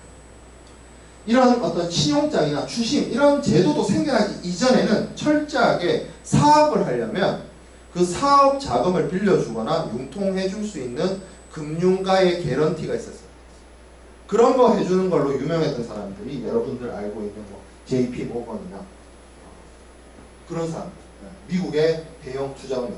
이런 어떤 신용장이나 주심 이런 제도도 생겨나기 이전에는 철저하게 사업을 하려면 그 사업 자금을 빌려주거나 융통해 줄 수 있는 금융가의 개런티가 있었어요. 그런 거 해주는 걸로 유명했던 사람들이 여러분들 알고 있는 뭐 JP 모건이나 그런 사람, 미국의 대형 투자은행.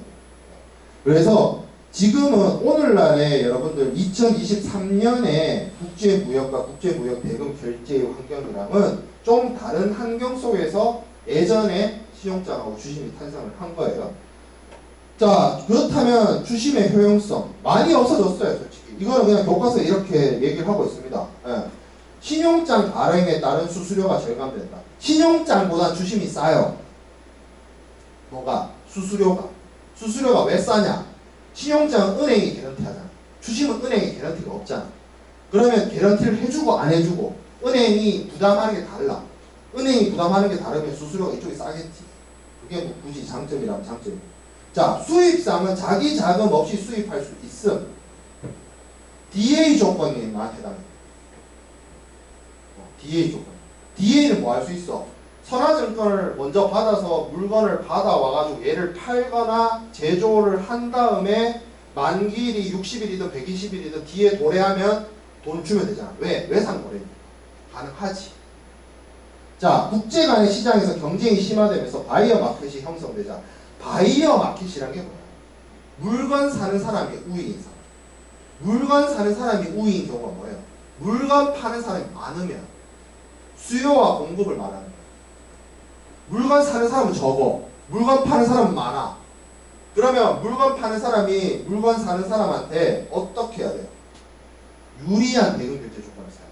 그래서 지금은 오늘날에 여러분들 2023년에 국제무역과 국제무역 대금 결제의 환경이랑은 좀 다른 환경 속에서 예전에 신용장하고 주심이 탄생을 한 거예요. 자, 그렇다면 주심의 효용성 많이 없어졌어요, 솔직히. 이거는 그냥 교과서에 이렇게 얘기를 하고 있습니다. 신용장 발행에 따른 수수료가 절감된다. 신용장보다 주심이 싸요. 뭐가? 수수료가 왜 싸냐? 신용장은 은행이 개런티 하잖아. 주심은 은행이 개런티가 없잖아. 그러면 개런티를 해주고 안 해주고 은행이 부담하는 게 달라. 은행이 부담하는 게 다르면 수수료가 이쪽이 싸겠지. 그게 뭐 굳이 장점이라면 장점이고. 자, 수입상은 자기 자금 없이 수입할 수 있음. DA 조건에만 해당해. DA 조건. DA는 뭐 할 수 있어? 선화증권을 먼저 받아서 물건을 받아와가지고 얘를 팔거나 제조를 한 다음에 만기일이 60일이든 120일이든 뒤에 도래하면 돈 주면 되잖아. 왜? 외상 거래니까. 가능하지. 자, 국제 간의 시장에서 경쟁이 심화되면서 바이어 마켓이 형성되자. 바이어 마켓이란 게 뭐야? 물건 사는 사람이 우위인 사람. 물건 사는 사람이 우위인 경우가 뭐예요? 물건 파는 사람이 많으면 수요와 공급을 말하는 거야. 물건 사는 사람은 적어. 물건 파는 사람은 많아. 그러면 물건 파는 사람이 물건 사는 사람한테 어떻게 해야 돼요? 유리한 대금 결제 조건을 써야 돼요.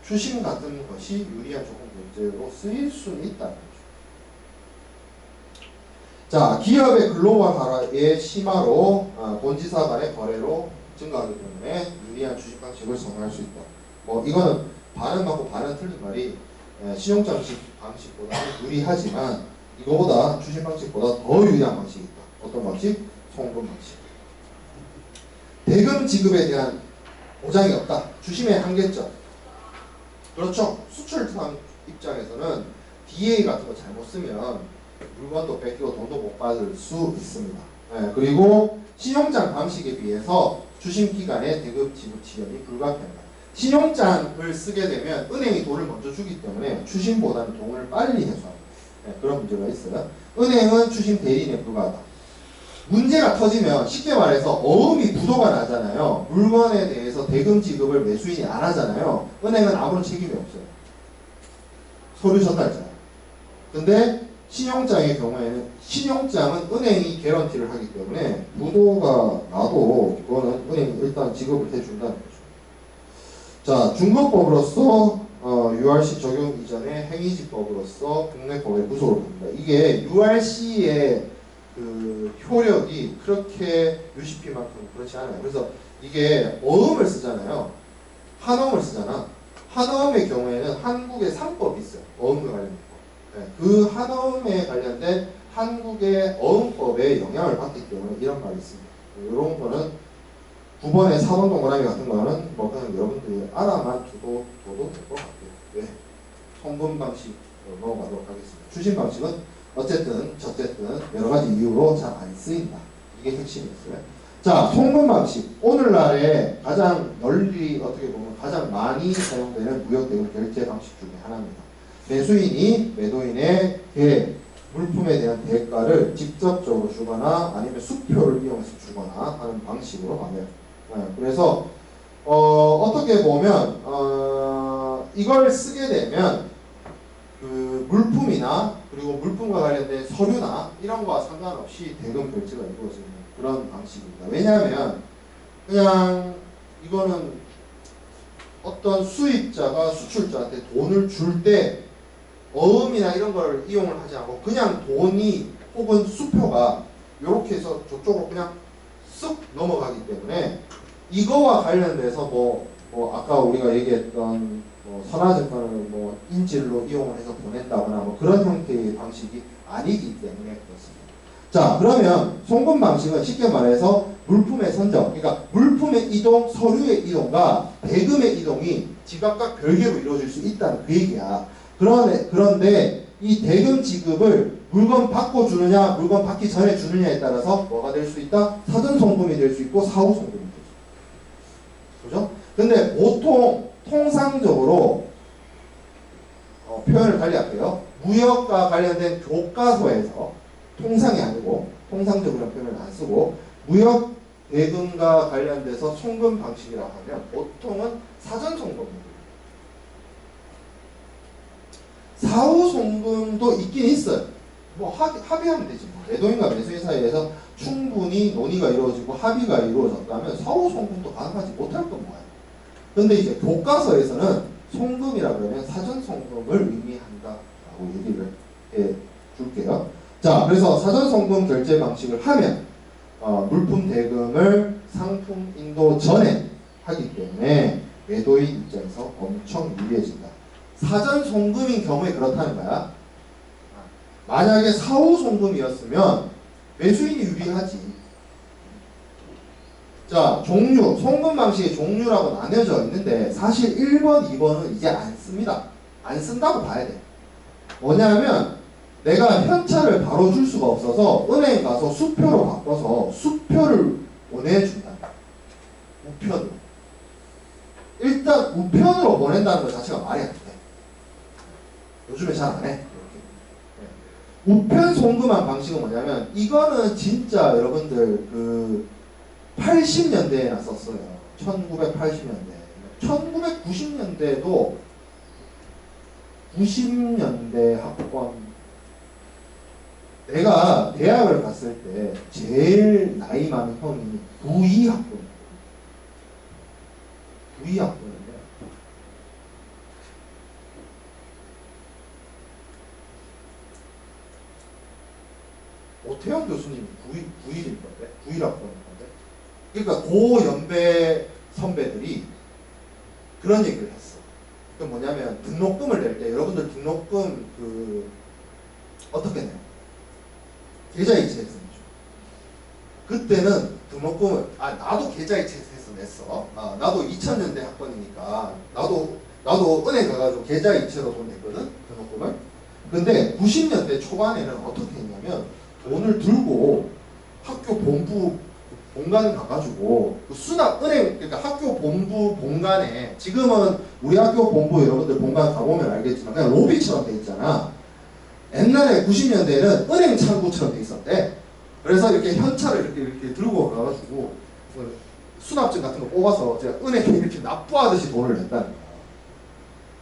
추심 같은 것이 유리한 조건 결제로 쓰일 수는 있다는 거죠. 자, 기업의 글로벌화의 심화로 본지사 간의 거래로 증가하기 때문에 유리한 주식 방식을 선호할 수 있다. 뭐 이거는 반은 맞고 반은 틀린 말이 신용장 방식보다는 유리하지만 이거보다 주식 방식보다 더 유리한 방식이 있다. 어떤 방식? 송금 방식. 대금 지급에 대한 보장이 없다. 주심의 한계점. 그렇죠. 수출상 입장에서는 DA 같은 거 잘못 쓰면 물건도 뺏기고 돈도 못 받을 수 있습니다. 그리고 신용장 방식에 비해서 주심 기간의 대금 지급 지연이 불가피합니다. 신용장을 쓰게 되면 은행이 돈을 먼저 주기 때문에 추심보다는 돈을 빨리 회수합니다. 그런 문제가 있어요. 은행은 추심 대리인에 불과하다. 문제가 터지면 쉽게 말해서 어음이 부도가 나잖아요. 물건에 대해서 대금 지급을 매수인이 안 하잖아요. 은행은 아무런 책임이 없어요. 서류 전달자예요. 근데 신용장의 경우에는 신용장은 은행이 개런티를 하기 때문에 부도가 나도 그거는 은행이 일단 지급을 해준다는 거죠. 자, 중국법으로서 URC 적용 이전에 행위지법으로서 국내법의 구속을 합니다. 이게 URC의 그 효력이 그렇게 UCP만큼 그렇지 않아요. 그래서 이게 어음을 쓰잖아요. 한어음을 쓰잖아. 한어음의 경우에는 한국의 상법이 있어요. 어음과 관련된 법. 그 한어음에 관련된 한국의 어음법에 영향을 받기 때문에 이런 말이 있습니다. 이런 거는 9번의 사번 동그라미 같은 거는 뭐 그냥 여러분들이 알아만 둬도 될 것 같아요. 네. 송금 방식으로 넘어가도록 하겠습니다. 추심 방식은 어쨌든 여러 가지 이유로 잘 안 쓰인다. 이게 핵심이었어요. 자, 송금 방식. 오늘날에 가장 널리 어떻게 보면 가장 많이 사용되는 무역대금 결제 방식 중에 하나입니다. 매수인이 매도인에게 물품에 대한 대가를 직접적으로 주거나 아니면 수표를 이용해서 주거나 하는 방식으로 가면 그래서 어떻게 보면 이걸 쓰게 되면 그 물품이나 그리고 물품과 관련된 서류나 이런 거와 상관없이 대금 결제가 이루어지는 그런 방식입니다. 왜냐하면 그냥 이거는 어떤 수입자가 수출자한테 돈을 줄 때 어음이나 이런 걸 이용을 하지 않고 그냥 돈이 혹은 수표가 이렇게 해서 저쪽으로 그냥 쓱 넘어가기 때문에 이거와 관련돼서 뭐 아까 우리가 얘기했던 선화증권을 뭐 인질로 이용을 해서 보낸다거나 뭐 그런 형태의 방식이 아니기 때문에 그렇습니다. 자, 그러면 송금 방식은 쉽게 말해서 물품의 선적, 그러니까 물품의 이동, 서류의 이동과 대금의 이동이 지각각 별개로 이루어질 수 있다는 그 얘기야. 그런데 이 대금 지급을 물건 받고 주느냐, 물건 받기 전에 주느냐에 따라서 뭐가 될 수 있다? 사전 송금이 될 수 있고 사후 송금이 될 수 있다. 그죠? 근데 보통 통상적으로 표현을 달리 할게요. 무역과 관련된 교과서에서 통상이 아니고 통상적으로 표현을 안 쓰고 무역 대금과 관련돼서 송금 방식이라고 하면 보통은 사전 송금입니다. 사후 송금도 있긴 있어요. 뭐 합의하면 되지. 매도인과 매수인 사이에서 충분히 논의가 이루어지고 합의가 이루어졌다면 사후 송금도 가능하지 못할 건 뭐예요. 근데 이제 교과서에서는 송금이라 그러면 사전 송금을 의미한다라고 얘기를 해 줄게요. 자, 그래서 사전 송금 결제 방식을 하면 물품 대금을 상품 인도 전에 하기 때문에 매도인 입장에서 엄청 유리해진다. 사전 송금인 경우에 그렇다는 거야. 만약에 사후 송금이었으면 매수인이 유리하지. 자, 종류, 송금 방식의 종류라고 나뉘어져 있는데 사실 1번, 2번은 이제 안 씁니다. 안 쓴다고 봐야 돼. 뭐냐면 내가 현찰을 바로 줄 수가 없어서 은행 가서 수표로 바꿔서 수표를 보내준다. 우편으로. 일단 우편으로 보낸다는 것 자체가 말이 안 돼. 요즘에 잘 안 해. 우편 송금한 방식은 뭐냐면 이거는 진짜 여러분들 그 80년대에나 썼어요. 1980년대. 1990년대도 90년대 학번 내가 대학을 갔을 때 제일 나이 많은 형이 부이학번. 부이학번인데 오태영 교수님이 9일인 건데, 9일학번인 건데. 그러니까 고연배 선배들이 그런 얘기를 했어. 그 뭐냐면 등록금을 낼 때 여러분들 등록금 어떻게 내요? 계좌이체해서 내죠. 그때는 등록금을 나도 계좌이체해서 냈어. 나도 2000년대 학번이니까 나도 은행 가가지고 계좌이체로 돈 냈거든, 등록금을. 근데 90년대 초반에는 어떻게 했냐면 돈을 들고 학교 본부 본관 가가지고 은행, 그러니까 학교 본부 본관에, 지금은 우리 학교 본부 여러분들 본관 가보면 알겠지만 그냥 로비처럼 돼 있잖아. 옛날에 90년대에는 은행 창구처럼 돼 있었대. 그래서 이렇게 현찰을 이렇게 들고 가가지고 수납증 같은 거 뽑아서 제가 은행에 이렇게 납부하듯이 돈을 냈다는 거야.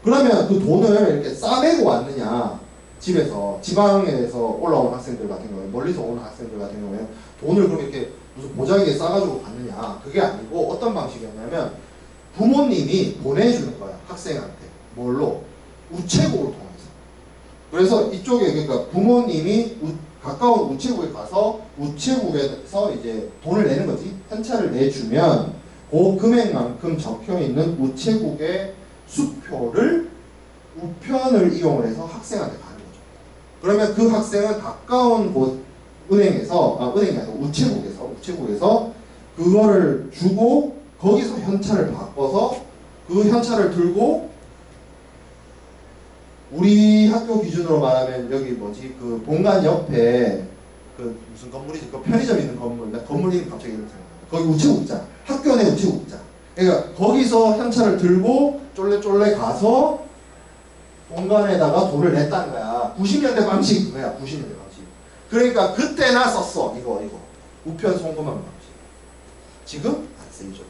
그러면 그 돈을 이렇게 싸매고 왔느냐, 집에서, 지방에서 올라온 학생들 같은 경우에, 멀리서 오는 학생들 같은 경우에 돈을 그럼 이렇게 무슨 보자기에 싸가지고 갔느냐, 그게 아니고 어떤 방식이었냐면 부모님이 보내주는 거야, 학생한테. 뭘로? 우체국을 통해서. 그래서 이쪽에, 그러니까 부모님이 가까운 우체국에 가서 우체국에서 이제 돈을 내는 거지. 현찰을 내주면 그 금액만큼 적혀 있는 우체국의 수표를 우편을 이용을 해서 학생한테 가는 거죠. 그러면 그 학생은 가까운 곳 은행이 아니라 우체국에서 그거를 주고 거기서 현찰을 바꿔서 그 현찰을 들고, 우리 학교 기준으로 말하면 여기 그 본관 옆에 그 무슨 건물이지? 그 편의점 있는 건물. 나 건물 이름 갑자기 이름 생각나. 거기 우체국 있잖아. 학교 내 우체국 있잖아. 그러니까 거기서 현찰을 들고 쫄래쫄래 가서 본관에다가 돈을 냈다는 거야. 90년대 방식이 그거야. 90년대 방식. 그러니까 그때나 썼어. 이거 우편 송금한 방식. 지금 안 쓰이죠.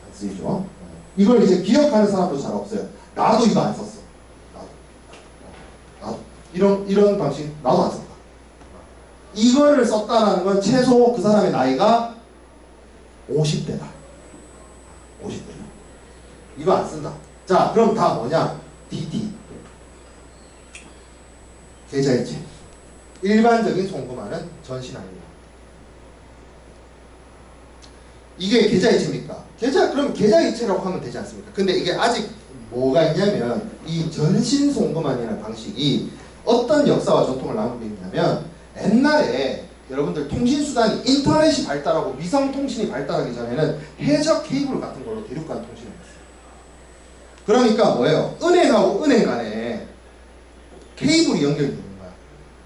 안 쓰이죠. 이걸 이제 기억하는 사람도 잘 없어요. 나도 이거 안 썼어. 나도 이런 방식 나도 안 썼다. 이거를 썼다라는 건 최소 그 사람의 나이가 50대다. 50대다. 이거 안 쓴다. 자, 그럼 다 뭐냐? DD. 계좌이체. 일반적인 송금하는 전신아닙니다. 이게 계좌이체입니까? 그럼 계좌이체라고 하면 되지 않습니까? 근데 이게 아직 뭐가 있냐면 이 전신 송금안이라는 방식이 어떤 역사와 전통을 나누고 있냐면, 옛날에 여러분들 통신수단이 인터넷이 발달하고 위성통신이 발달하기 전에는 해저 케이블 같은 걸로 대륙간 통신을 했어요. 그러니까 뭐예요? 은행하고 은행 간에 케이블이 연결이 되는 거야.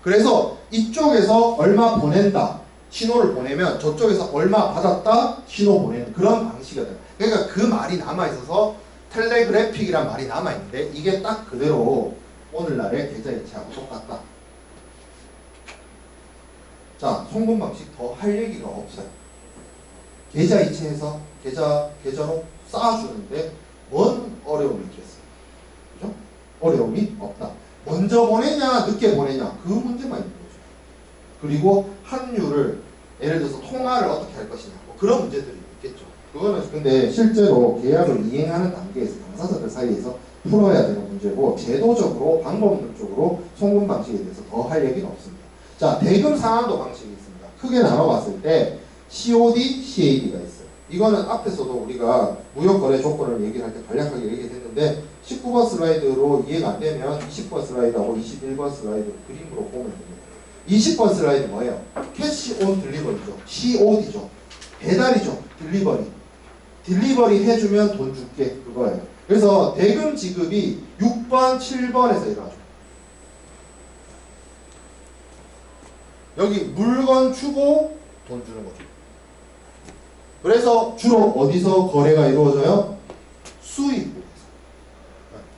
그래서 이쪽에서 얼마 보낸다, 신호를 보내면 저쪽에서 얼마 받았다, 신호 보내는 그런 방식이거든. 그러니까 그 말이 남아있어서 텔레그래픽이란 말이 남아있는데, 이게 딱 그대로 오늘날의 계좌이체하고 똑같다. 자, 송금 방식 더 할 얘기가 없어요. 계좌이체해서 계좌로 쌓아주는데 뭔 어려움이 있겠어요. 그죠? 어려움이 없다. 먼저 보내냐 늦게 보내냐 그 문제만 있는 거죠. 그리고 환율을, 예를 들어서 통화를 어떻게 할 것이냐, 뭐 그런 문제들이 있겠죠. 그거는 근데 실제로 계약을 이행하는 단계에서 당사자들 사이에서 풀어야 되는 문제고, 제도적으로 방법론적으로 송금 방식에 대해서 더 할 얘기는 없습니다. 자, 대금 상환도 방식이 있습니다. 크게 나눠봤을 때 COD, CAD가 있어요. 이거는 앞에서도 우리가 무역거래 조건을 얘기할 때 간략하게 얘기했는데, 19번 슬라이드로 이해가 안 되면 20번 슬라이드하고 21번 슬라이드 그림으로 보면 됩니다. 20번 슬라이드 뭐예요? 캐시 온 딜리버리죠. COD죠. 배달이죠. 딜리버리 해주면 돈 줄게, 그거예요. 그래서 대금 지급이 6번, 7번에서 일어나죠. 여기 물건 주고 돈 주는 거죠. 그래서 주로 어디서 거래가 이루어져요? 수입국에서.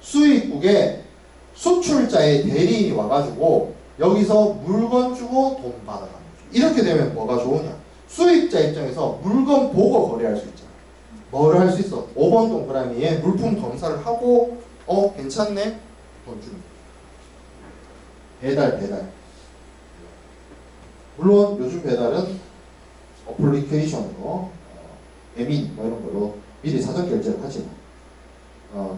수입국에 수출자의 대리인이 와가지고 여기서 물건 주고 돈 받아가는 거죠. 이렇게 되면 뭐가 좋으냐? 수입자 입장에서 물건 보고 거래할 수 있잖아. 뭐를 할 수 있어? 5번 동그라미에 물품 검사를 하고 괜찮네? 돈 주는 거야. 배달. 물론 요즘 배달은 어플리케이션으로 배민 뭐 이런 걸로 미리 사전 결제를 하지만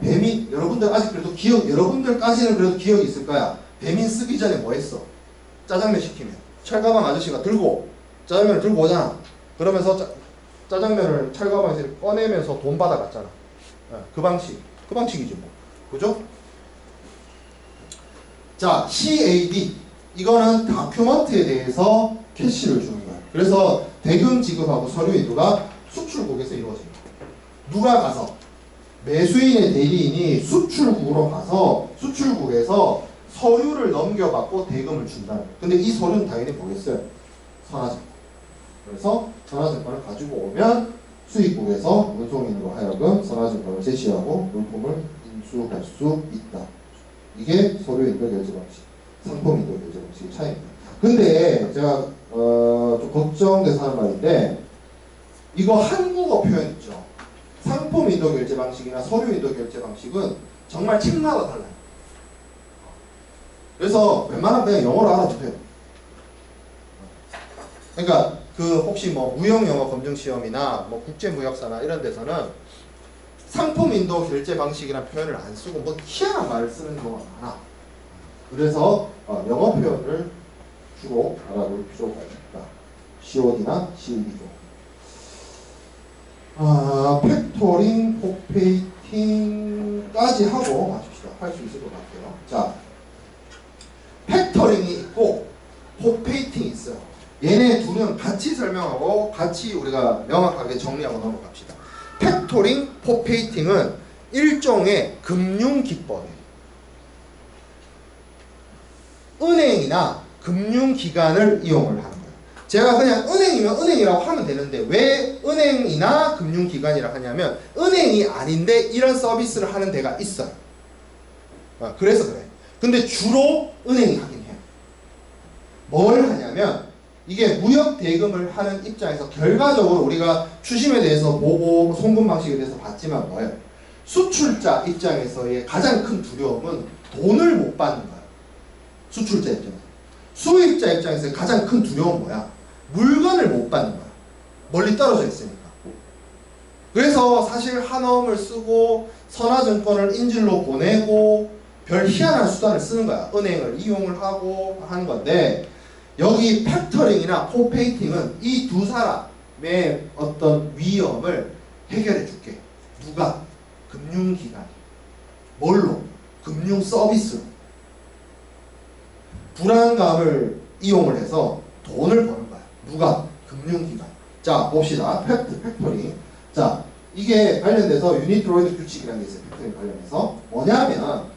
배민 여러분들 아직 그래도 여러분들까지는 그래도 기억이 있을 거야. 배민 쓰기 전에 뭐 했어? 짜장면 시키면 철가방 아저씨가 짜장면을 들고 오잖아. 그러면서 짜장면을 철가방에서 꺼내면서 돈 받아갔잖아. 그 방식이지 뭐. 그죠? 자, CAD 이거는 다큐먼트에 대해서 캐시를 주는 거야. 그래서 대금 지급하고 서류 인도가 수출국에서 이루어집니다. 누가 가서 매수인의 대리인이 수출국으로 가서 수출국에서 서류를 넘겨받고 대금을 준다는 거예요. 근데 이 서류는 당연히 뭐겠어요? 선화증권. 그래서 선화증권을 가지고 오면 수입국에서 운송인으로 하여금 선화증권을 제시하고 물품을 인수할 수 있다. 이게 서류 인도 결제 방식, 상품 인도 결제 방식의 차이입니다. 근데 제가 좀 걱정돼서 하는 말인데 이거 한국어 표현 있죠. 상품 인도 결제 방식이나 서류 인도 결제 방식은 정말 책마다 달라요. 그래서 웬만하면 그냥 영어로 알아도 돼요. 그러니까 혹시 뭐 무역 영어 검증 시험이나 뭐 국제 무역사나 이런 데서는 상품 인도 결제 방식이라는 표현을 안 쓰고 뭐 희한한 말을 쓰는 경우가 많아. 그래서 영어 표현을 주로 알아볼 필요가 있다. COD나 CED죠. 팩토링, 포페이팅까지 하고 마십시다. 할 수 있을 것 같아요. 자, 팩터링이 있고 포페이팅이 있어요. 얘네 둘은 같이 설명하고 같이 우리가 명확하게 정리하고 넘어갑시다. 팩토링, 포페이팅은 일종의 금융기법이에요. 은행이나 금융기관을 이용을 하는 거예요. 제가 그냥 은행이면 은행이라고 하면 되는데 왜 은행이나 금융기관이라고 하냐면 은행이 아닌데 이런 서비스를 하는 데가 있어요. 그래서 그래. 근데 주로 은행이 하긴 해요. 뭘 하냐면 이게 무역 대금을 하는 입장에서 결과적으로 우리가 추심에 대해서 보고 송금 방식에 대해서 봤지만 뭐예요? 수출자 입장에서의 가장 큰 두려움은 돈을 못 받는 거야. 수출자 입장에서. 수입자 입장에서의 가장 큰 두려움은 뭐야? 물건을 못 받는 거야. 멀리 떨어져 있으니까. 그래서 사실 한어음을 쓰고 선화증권을 인질로 보내고 별 희한한 수단을 쓰는 거야. 은행을 이용을 하고 하는 건데 여기 팩터링이나 포페이팅은 이 두 사람의 어떤 위험을 해결해 줄게. 누가? 금융기관이. 뭘로? 금융 서비스로. 불안감을 이용을 해서 돈을 버는 거야. 누가? 금융기관. 자, 봅시다. 팩터링. 자, 이게 관련돼서 유니트로이드 규칙이라는 게 있어요. 팩터링 관련해서. 뭐냐면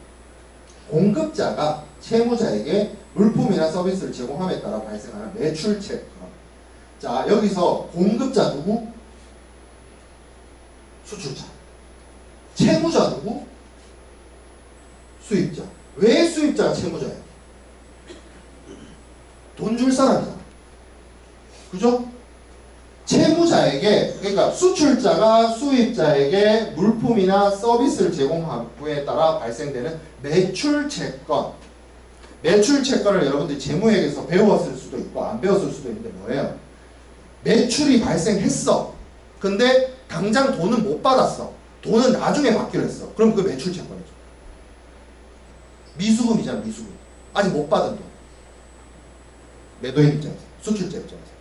공급자가 채무자에게 물품이나 서비스를 제공함에 따라 발생하는 매출채권. 자, 여기서 공급자 누구? 수출자. 채무자 누구? 수입자. 왜 수입자가 채무자예요? 돈 줄 사람이잖아. 그죠? 채무자에게, 그러니까 수출자가 수입자에게 물품이나 서비스를 제공함에 따라 발생되는 매출채권. 매출채권을 여러분들이 재무회계에서 배웠을 수도 있고 안 배웠을 수도 있는데 뭐예요? 매출이 발생했어. 근데 당장 돈은 못 받았어. 돈은 나중에 받기로 했어. 그럼 그 매출채권이죠. 미수금이잖아, 미수금. 아직 못 받은 돈. 매도인 입장에서, 수출자 입장에서.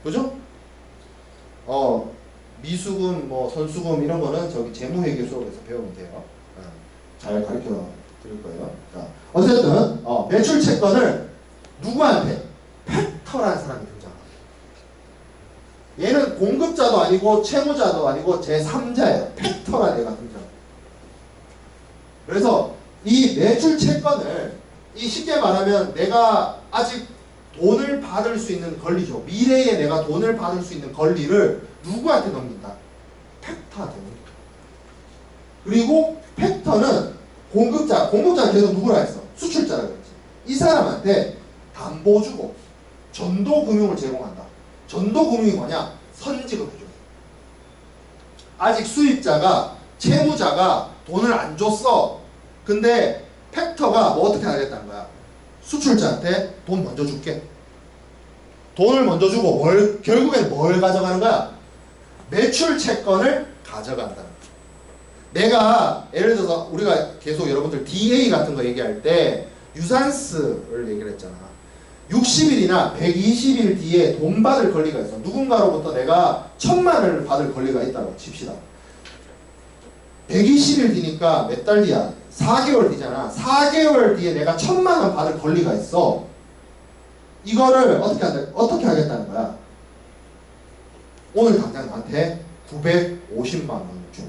그죠? 미수금, 뭐 선수금 이런 거는 저기 재무회계 수업에서 배우면 돼요. 잘 가르쳐 드릴 거예요. 자, 어쨌든 매출 채권을 누구한테? 팩터라는 사람이 등장합니다. 얘는 공급자도 아니고 채무자도 아니고 제3자예요. 팩터라는 애가 등장합니다. 그래서 이 매출 채권을 쉽게 말하면 내가 아직 돈을 받을 수 있는 권리죠. 미래에 내가 돈을 받을 수 있는 권리를 누구한테 넘긴다? 팩터한테 넘긴다. 그리고 팩터는 공급자는 계속 누구라 했어? 수출자라고 했지. 이 사람한테 담보 주고 전도금융을 제공한다. 전도금융이 뭐냐? 선지급 해줘. 아직 수입자가, 채무자가 돈을 안 줬어. 근데 팩터가 뭐 어떻게 하겠다는 거야?
수출자한테 돈 먼저 줄게. 돈을 먼저 주고 결국엔 뭘 가져가는 거야? 매출 채권을 가져간다. 내가 예를 들어서 우리가 계속 여러분들 DA 같은 거 얘기할 때 유산스를 얘기를 했잖아. 60일이나 120일 뒤에 돈 받을 권리가 있어. 누군가로부터 내가 1,000만 원을 받을 권리가 있다고 칩시다. 120일 뒤니까 몇 달 뒤야? 4개월 뒤잖아. 4개월 뒤에 내가 1,000만 원 받을 권리가 있어. 이거를 어떻게 하겠다는 거야? 오늘 당장 나한테 950만 원을 줘.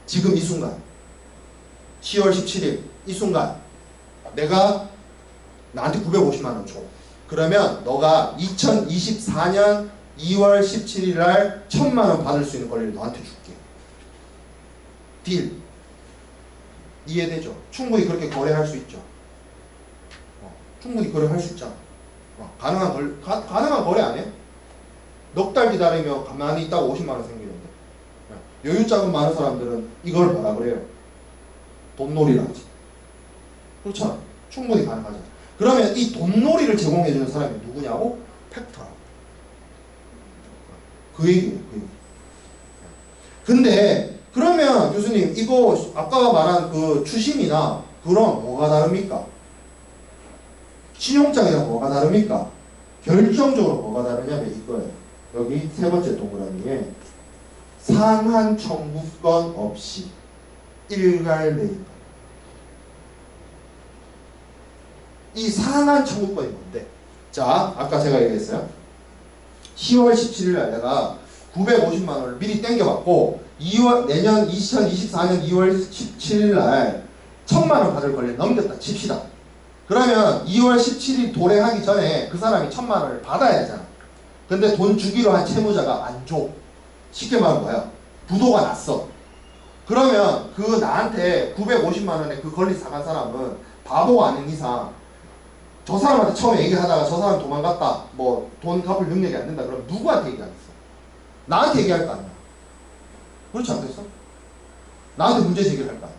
지금 이 순간 10월 17일 이 순간 내가 나한테 950만 원 줘. 그러면 너가 2024년 2월 17일 날 1,000만 원 받을 수 있는 권리를 너한테 줄게. 딜. 이해되죠? 충분히 그렇게 거래할 수 있죠. 충분히 거래할 수 있잖아. 가능한 거래 안 해? 넉 달 기다리면 가만히 있다가 50만 원 생기는데. 여유 자금 많은 사람들은 이걸 뭐라 그래요? 돈놀이라 하지. 그렇잖아. 충분히 가능하잖아. 그러면 이 돈놀이를 제공해주는 사람이 누구냐고? 팩터라고. 그 얘기예요. 그 얘기. 근데 그러면 교수님 이거 아까 말한 그 추심이나 그럼 뭐가 다릅니까? 신용장이랑 뭐가 다릅니까? 결정적으로 뭐가 다르냐면 이거예요. 여기 세 번째 동그라미에 상한 청구권 없이 일괄 매입. 이 상한 청구권이 뭔데? 자, 아까 제가 얘기했어요. 10월 17일 날 내가 950만 원을 미리 땡겨받고 내년 2024년 2월 17일 날 1,000만 원 받을 권리를 넘겼다 칩시다. 그러면 2월 17일 도래하기 전에 그 사람이 1,000만 원을 받아야 되잖아. 근데 돈 주기로 한 채무자가 안 줘. 쉽게 말하면 뭐야? 부도가 났어. 그러면 그 나한테 950만 원의 그 권리 사간 사람은 바보가 아닌 이상 저 사람한테 처음에 얘기하다가 저 사람 도망갔다. 뭐 돈 갚을 능력이 안 된다. 그럼 누구한테 얘기하겠어? 나한테 얘기할 거 아니야. 그렇지 않겠어? 나한테 문제 제기를 할 거 아니야.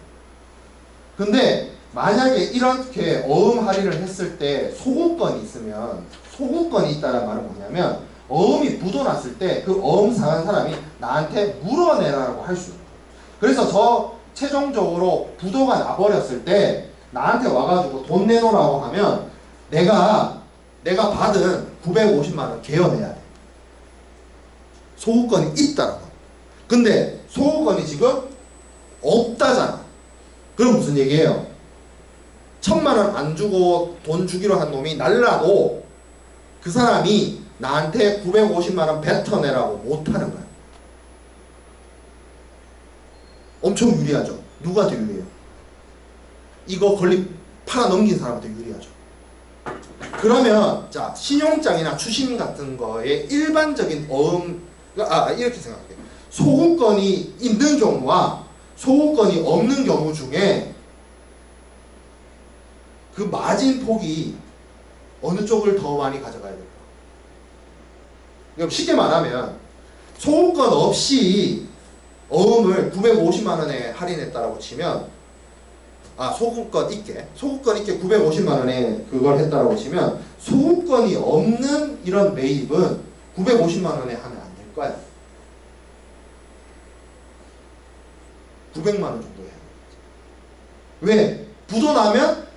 근데 만약에 이렇게 어음 할인을 했을 때 소구권이 있으면, 소구권이 있다는 말은 뭐냐면 어음이 부도났을 때 그 어음 상한 사람이 나한테 물어내라고 할 수 있는 거예요. 그래서 저 최종적으로 부도가 나버렸을 때 나한테 와가지고 돈 내놓으라고 하면 내가 받은 950만 원 개연해야 돼. 소구권이 있다라고. 근데 소구권이 지금 없다잖아. 그럼 무슨 얘기예요? 1,000만 원 안 주고 돈 주기로 한 놈이 날라도 그 사람이 나한테 950만 원 뱉어내라고 못하는 거야. 엄청 유리하죠. 누구한테 유리해요? 이거 권리 팔아넘긴 사람한테 유리하죠. 그러면 자, 신용장이나 추심 같은 거에 일반적인 어음, 이렇게 생각해요. 소구권이 있는 경우와 소구권이 없는 경우 중에 그 마진 폭이 어느 쪽을 더 많이 가져가야 될까? 그럼 쉽게 말하면 소구권 없이 어음을 950만 원에 할인했다라고 치면, 소구권 있게 950만 원에 그걸 했다라고 치면 소구권이 없는 이런 매입은 950만 원에 하면 안 될 거야. 900만 원 정도 해야 돼. 왜? 부도 나면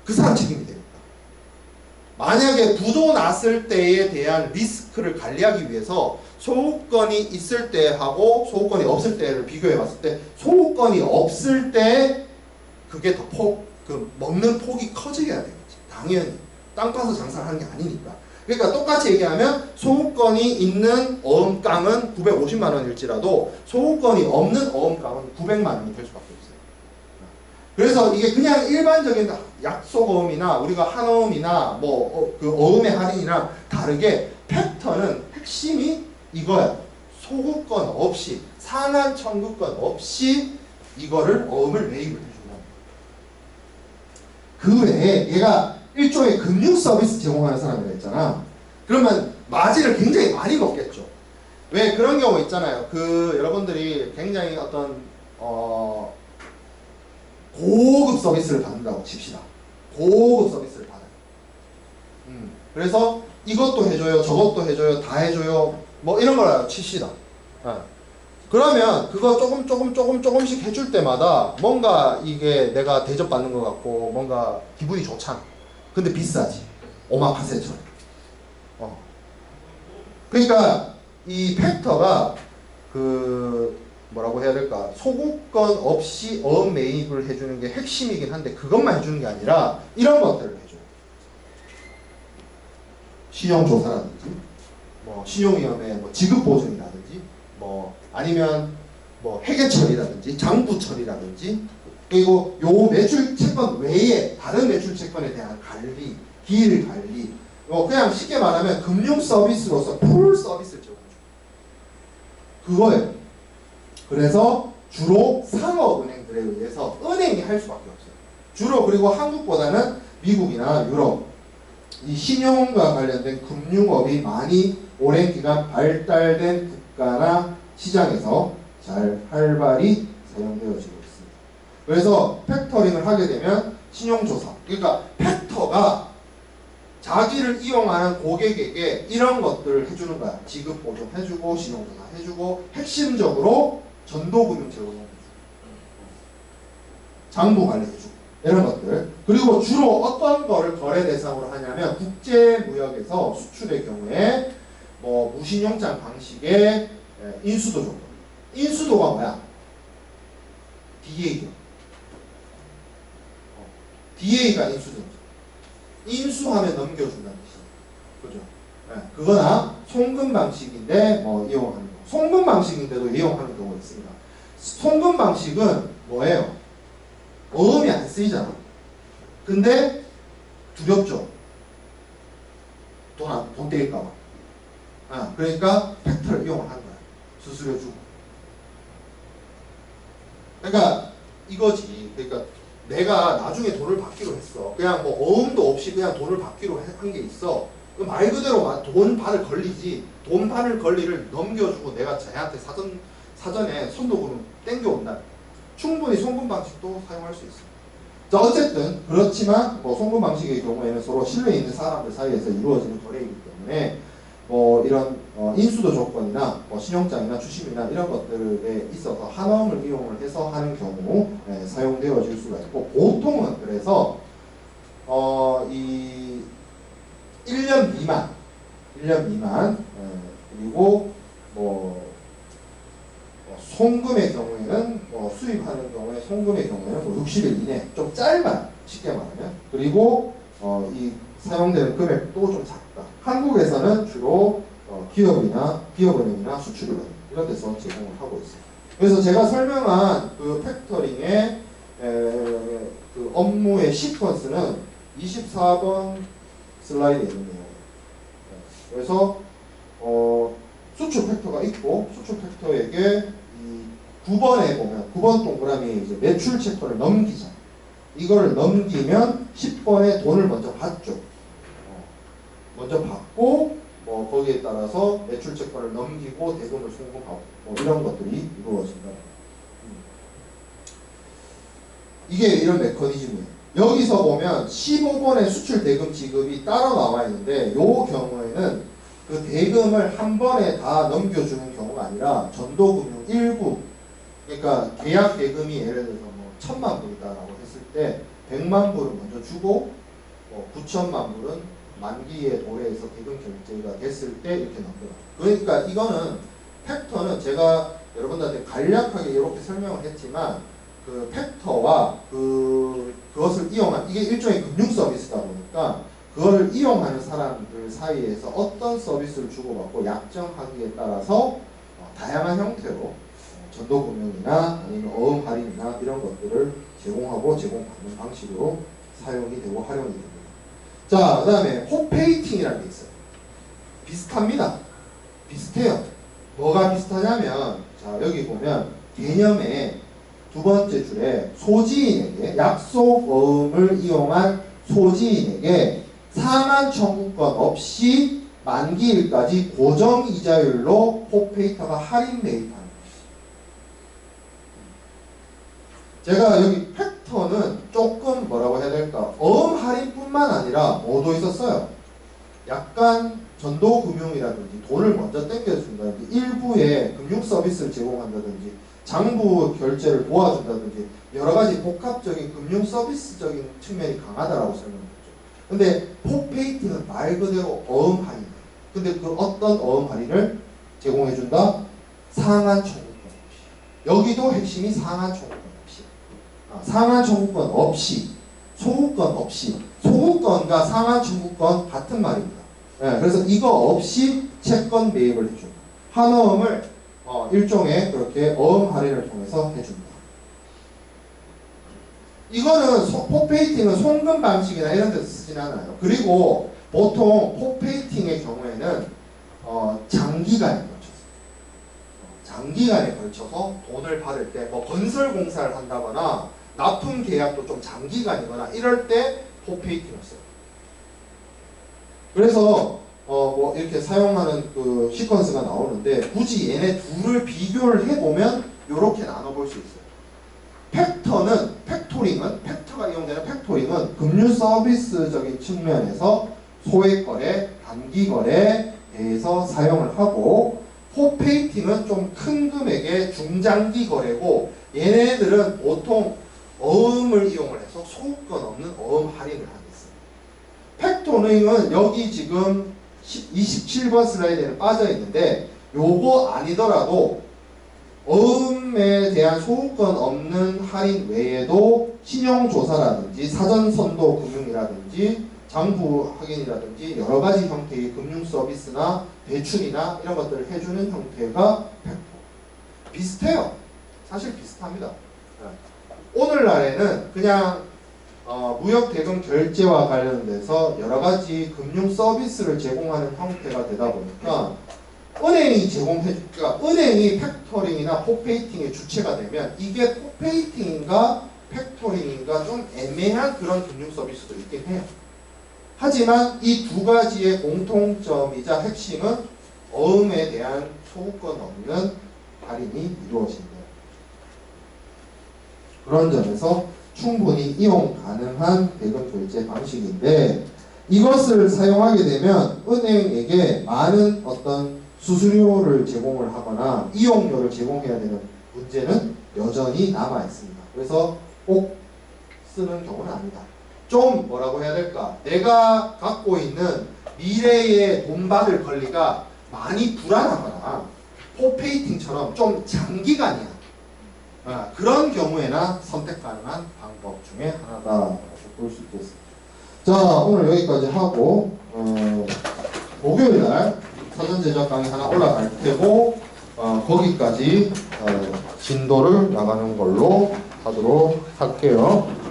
그 사람 책임이 되니까. 만약에 부도 났을 때에 대한 리스크를 관리하기 위해서 소구권이 있을 때하고 소구권이 없을 때를 비교해 봤을 때 소구권이 없을 때 그게 더 먹는 폭이 커지게 되겠지. 당연히 땅 파서 장사를 하는 게 아니니까. 그러니까 똑같이 얘기하면 소구권이 있는 어음깡은 950만 원일지라도 소구권이 없는 어음깡은 900만 원이 될 수밖에 없어요. 그래서 이게 그냥 일반적인 약속어음이나 우리가 한어음이나 그 어음의 할인이랑 다르게 팩터는 핵심이 이거야. 소구권 없이, 상한 청구권 없이 이거를 어음을 매입을 해준다. 그 외에 얘가 일종의 금융 서비스 제공하는 사람이라 했잖아. 그러면 마진을 굉장히 많이 먹겠죠. 왜 그런 경우 있잖아요. 여러분들이 굉장히 어떤 고급 서비스를 받는다고 칩시다. 고급 서비스를 받아요. 그래서 이것도 해줘요, 저것도 해줘요, 다 해줘요, 뭐 이런 걸 칩시다. 그러면 그거 조금씩 해줄 때마다 뭔가 이게 내가 대접받는 것 같고 뭔가 기분이 좋잖아. 근데 비싸지. 오마카세처럼. 그러니까 이 팩터가 그 뭐라고 해야 될까, 소구권 없이 어업 매입을 해주는 게 핵심이긴 한데 그것만 해주는 게 아니라 이런 것들을 해줘요. 신용조사라든지 뭐 신용위험의 뭐 지급보증이라든지 뭐 아니면 뭐 회계처리라든지 장부처리라든지, 그리고 요 매출채권 외에 다른 매출채권에 대한 관리, 기일 관리, 그냥 쉽게 말하면 금융 서비스로서 풀 서비스를 제공해줘요. 그거예요. 그래서 주로 상업은행들에 의해서 은행이 할 수밖에 없어요. 주로. 그리고 한국보다는 미국이나 유럽, 이 신용과 관련된 금융업이 많이 오랜 기간 발달된 국가나 시장에서 잘 활발히 사용되어지고 있습니다. 그래서 팩터링을 하게 되면 신용조사, 그러니까 팩터가 자기를 이용하는 고객에게 이런 것들을 해주는 거야. 지급보증 해주고 신용조사 해주고 핵심적으로 전도금융 제공해주고 장부관리해주고 이런 것들. 그리고 주로 어떤 거를 거래 대상으로 하냐면 국제무역에서 수출의 경우에 뭐 무신용장 방식의 인수도 조건. 인수도가 뭐야? DA죠. DA가 인수죠. 인수하면 넘겨준다는 뜻이에요. 그죠? 네. 그거나 송금 방식인데 뭐 이용하는 거. 송금 방식인데도 이용하는 경우가 있습니다. 송금 방식은 뭐예요? 어음이 안 쓰이잖아. 근데 두렵죠. 돈 떼일까봐. 그러니까 팩터를 이용하는 거야. 수수료 주고. 그러니까 이거지. 그러니까 내가 나중에 돈을 받기로 했어. 그냥 뭐 어음도 없이 그냥 돈을 받기로 한 게 있어. 말 그대로 돈 받을 권리지. 돈 받을 권리를 넘겨주고 내가 쟤한테 사전에 선도금을 땡겨온다. 충분히 송금 방식도 사용할 수 있어. 자, 어쨌든 그렇지만 뭐 송금 방식의 경우에는 서로 신뢰 있는 사람들 사이에서 이루어지는 거래이기 때문에 뭐 이런 인수도 조건이나 뭐 신용장이나 주식이나 이런 것들에 있어서 한어음을 이용을 해서 하는 경우 사용되어질 수가 있고, 보통은 그래서 이 1년 미만 그리고 뭐 송금의 경우에는 수입하는 경우에 송금의 경우에는 뭐 60일 이내, 좀 짧아 쉽게 말하면. 그리고 이 사용되는 금액도 좀 작다. 한국에서는 주로 기업은행이나 수출입은행 이런 데서 제공을 하고 있습니다. 그래서 제가 설명한 그 팩터링의 그 업무의 시퀀스는 24번 슬라이드에 있네요. 그래서 수출 팩터가 있고, 수출 팩터에게 이 9번에 보면 9번 동그라미에 이제 매출 채권을 넘기자. 이거를 넘기면 10번에 돈을 먼저 받죠. 먼저 받고 뭐 거기에 따라서 매출 채권을 넘기고 대금을 송금하고 뭐 이런 것들이 이루어진다. 이게 이런 메커니즘이에요. 여기서 보면 15번의 수출 대금 지급이 따로 나와 있는데, 이 경우에는 그 대금을 한 번에 다 넘겨주는 경우가 아니라 전도금융 일부, 그러니까 계약 대금이 예를 들어서 뭐 1,000만 불이다라고 했을 때 100만 불을 먼저 주고 9천만 불은 만기에 도래해서 대금 결제가 됐을 때 이렇게 넘겨요. 그러니까 이거는 팩터는 제가 여러분들한테 간략하게 이렇게 설명을 했지만, 그 팩터와 그것을 이용한, 이게 일종의 금융 서비스다 보니까 그걸 이용하는 사람들 사이에서 어떤 서비스를 주고받고 약정하기에 따라서 다양한 형태로 전도금융이나 아니면 어음 할인이나 이런 것들을 제공하고 제공받는 방식으로 사용이 되고 활용이 됩니다. 자, 그 다음에 호페이팅이라는 게 있어요. 비슷합니다. 비슷해요. 뭐가 비슷하냐면, 자, 여기 보면 개념의 두 번째 줄에 소지인에게, 약속 어음을 이용한 소지인에게 상한 청구권 없이 만기일까지 고정 이자율로 호페이터가 할인 매입하는 거죠. 제가 여기 팩터는 조금 뭐라고 해야 될까? 어음 할인뿐만 아니라 뭐도 있었어요. 약간 전도금융이라든지 돈을 먼저 땡겨준다든지 일부의 금융 서비스를 제공한다든지 장부 결제를 도와준다든지 여러 가지 복합적인 금융 서비스적인 측면이 강하다라고 설명했죠. 근데 포페이팅은 말 그대로 어음 할인. 근데 그 어떤 어음 할인을 제공해준다? 상한 청구권 없이. 여기도 핵심이 상한 청구권 없이. 상한 청구권 없이, 소구권 없이. 소구권과 상한 청구권 같은 말입니다. 네, 그래서 이거 없이 채권 매입을 해준다. 한어음을 일종의 그렇게 어음 할인을 통해서 해준다. 이거는 포페이팅은 송금 방식이나 이런 데서 쓰진 않아요. 그리고 보통 포페이팅의 경우에는 장기간에 걸쳐서 돈을 받을 때 뭐 건설 공사를 한다거나 납품 계약도 좀 장기간이거나 이럴 때 포페이팅을 써요. 그래서 뭐 이렇게 사용하는 그 시퀀스가 나오는데 굳이 얘네 둘을 비교를 해보면 이렇게 나눠볼 수 있어요. 팩터가 이용되는 팩토링은 금융 서비스적인 측면에서 소액 거래, 단기 거래에 대해서 사용을 하고, 포페이팅은 좀 큰 금액의 중장기 거래고, 얘네들은 보통 어음을 이용을 해서 소유권 없는 어음 할인을 하겠습니다. 팩토링은 여기 지금 27번 슬라이드에는 빠져 있는데, 요거 아니더라도 어음에 대한 소유권 없는 할인 외에도 신용조사라든지 사전선도 금융이라든지 장부 확인이라든지 여러 가지 형태의 금융 서비스나 대출이나 이런 것들을 해주는 형태가 팩토. 비슷해요. 사실 비슷합니다. 오늘날에는 그냥 무역 대금 결제와 관련돼서 여러 가지 금융 서비스를 제공하는 형태가 되다 보니까 은행이 그러니까 은행이 팩토링이나 포페이팅의 주체가 되면 이게 포페이팅인가 팩토링인가 좀 애매한 그런 금융 서비스도 있긴 해요. 하지만 이 두 가지의 공통점이자 핵심은 어음에 대한 소유권 없는 할인이 이루어진다. 그런 점에서 충분히 이용 가능한 대금 결제 방식인데, 이것을 사용하게 되면 은행에게 많은 어떤 수수료를 제공을 하거나 이용료를 제공해야 되는 문제는 여전히 남아 있습니다. 그래서 꼭 쓰는 경우는 아니다. 좀 뭐라고 해야 될까? 내가 갖고 있는 미래에 돈 받을 권리가 많이 불안하거나 포페이팅처럼 좀 장기간이야. 그런 경우에나 선택 가능한 방법 중에 하나다라고 볼 수 있겠습니다. 자, 오늘 여기까지 하고 목요일날 사전 제작 강의 하나 올라갈 테고 거기까지 진도를 나가는 걸로 하도록 할게요.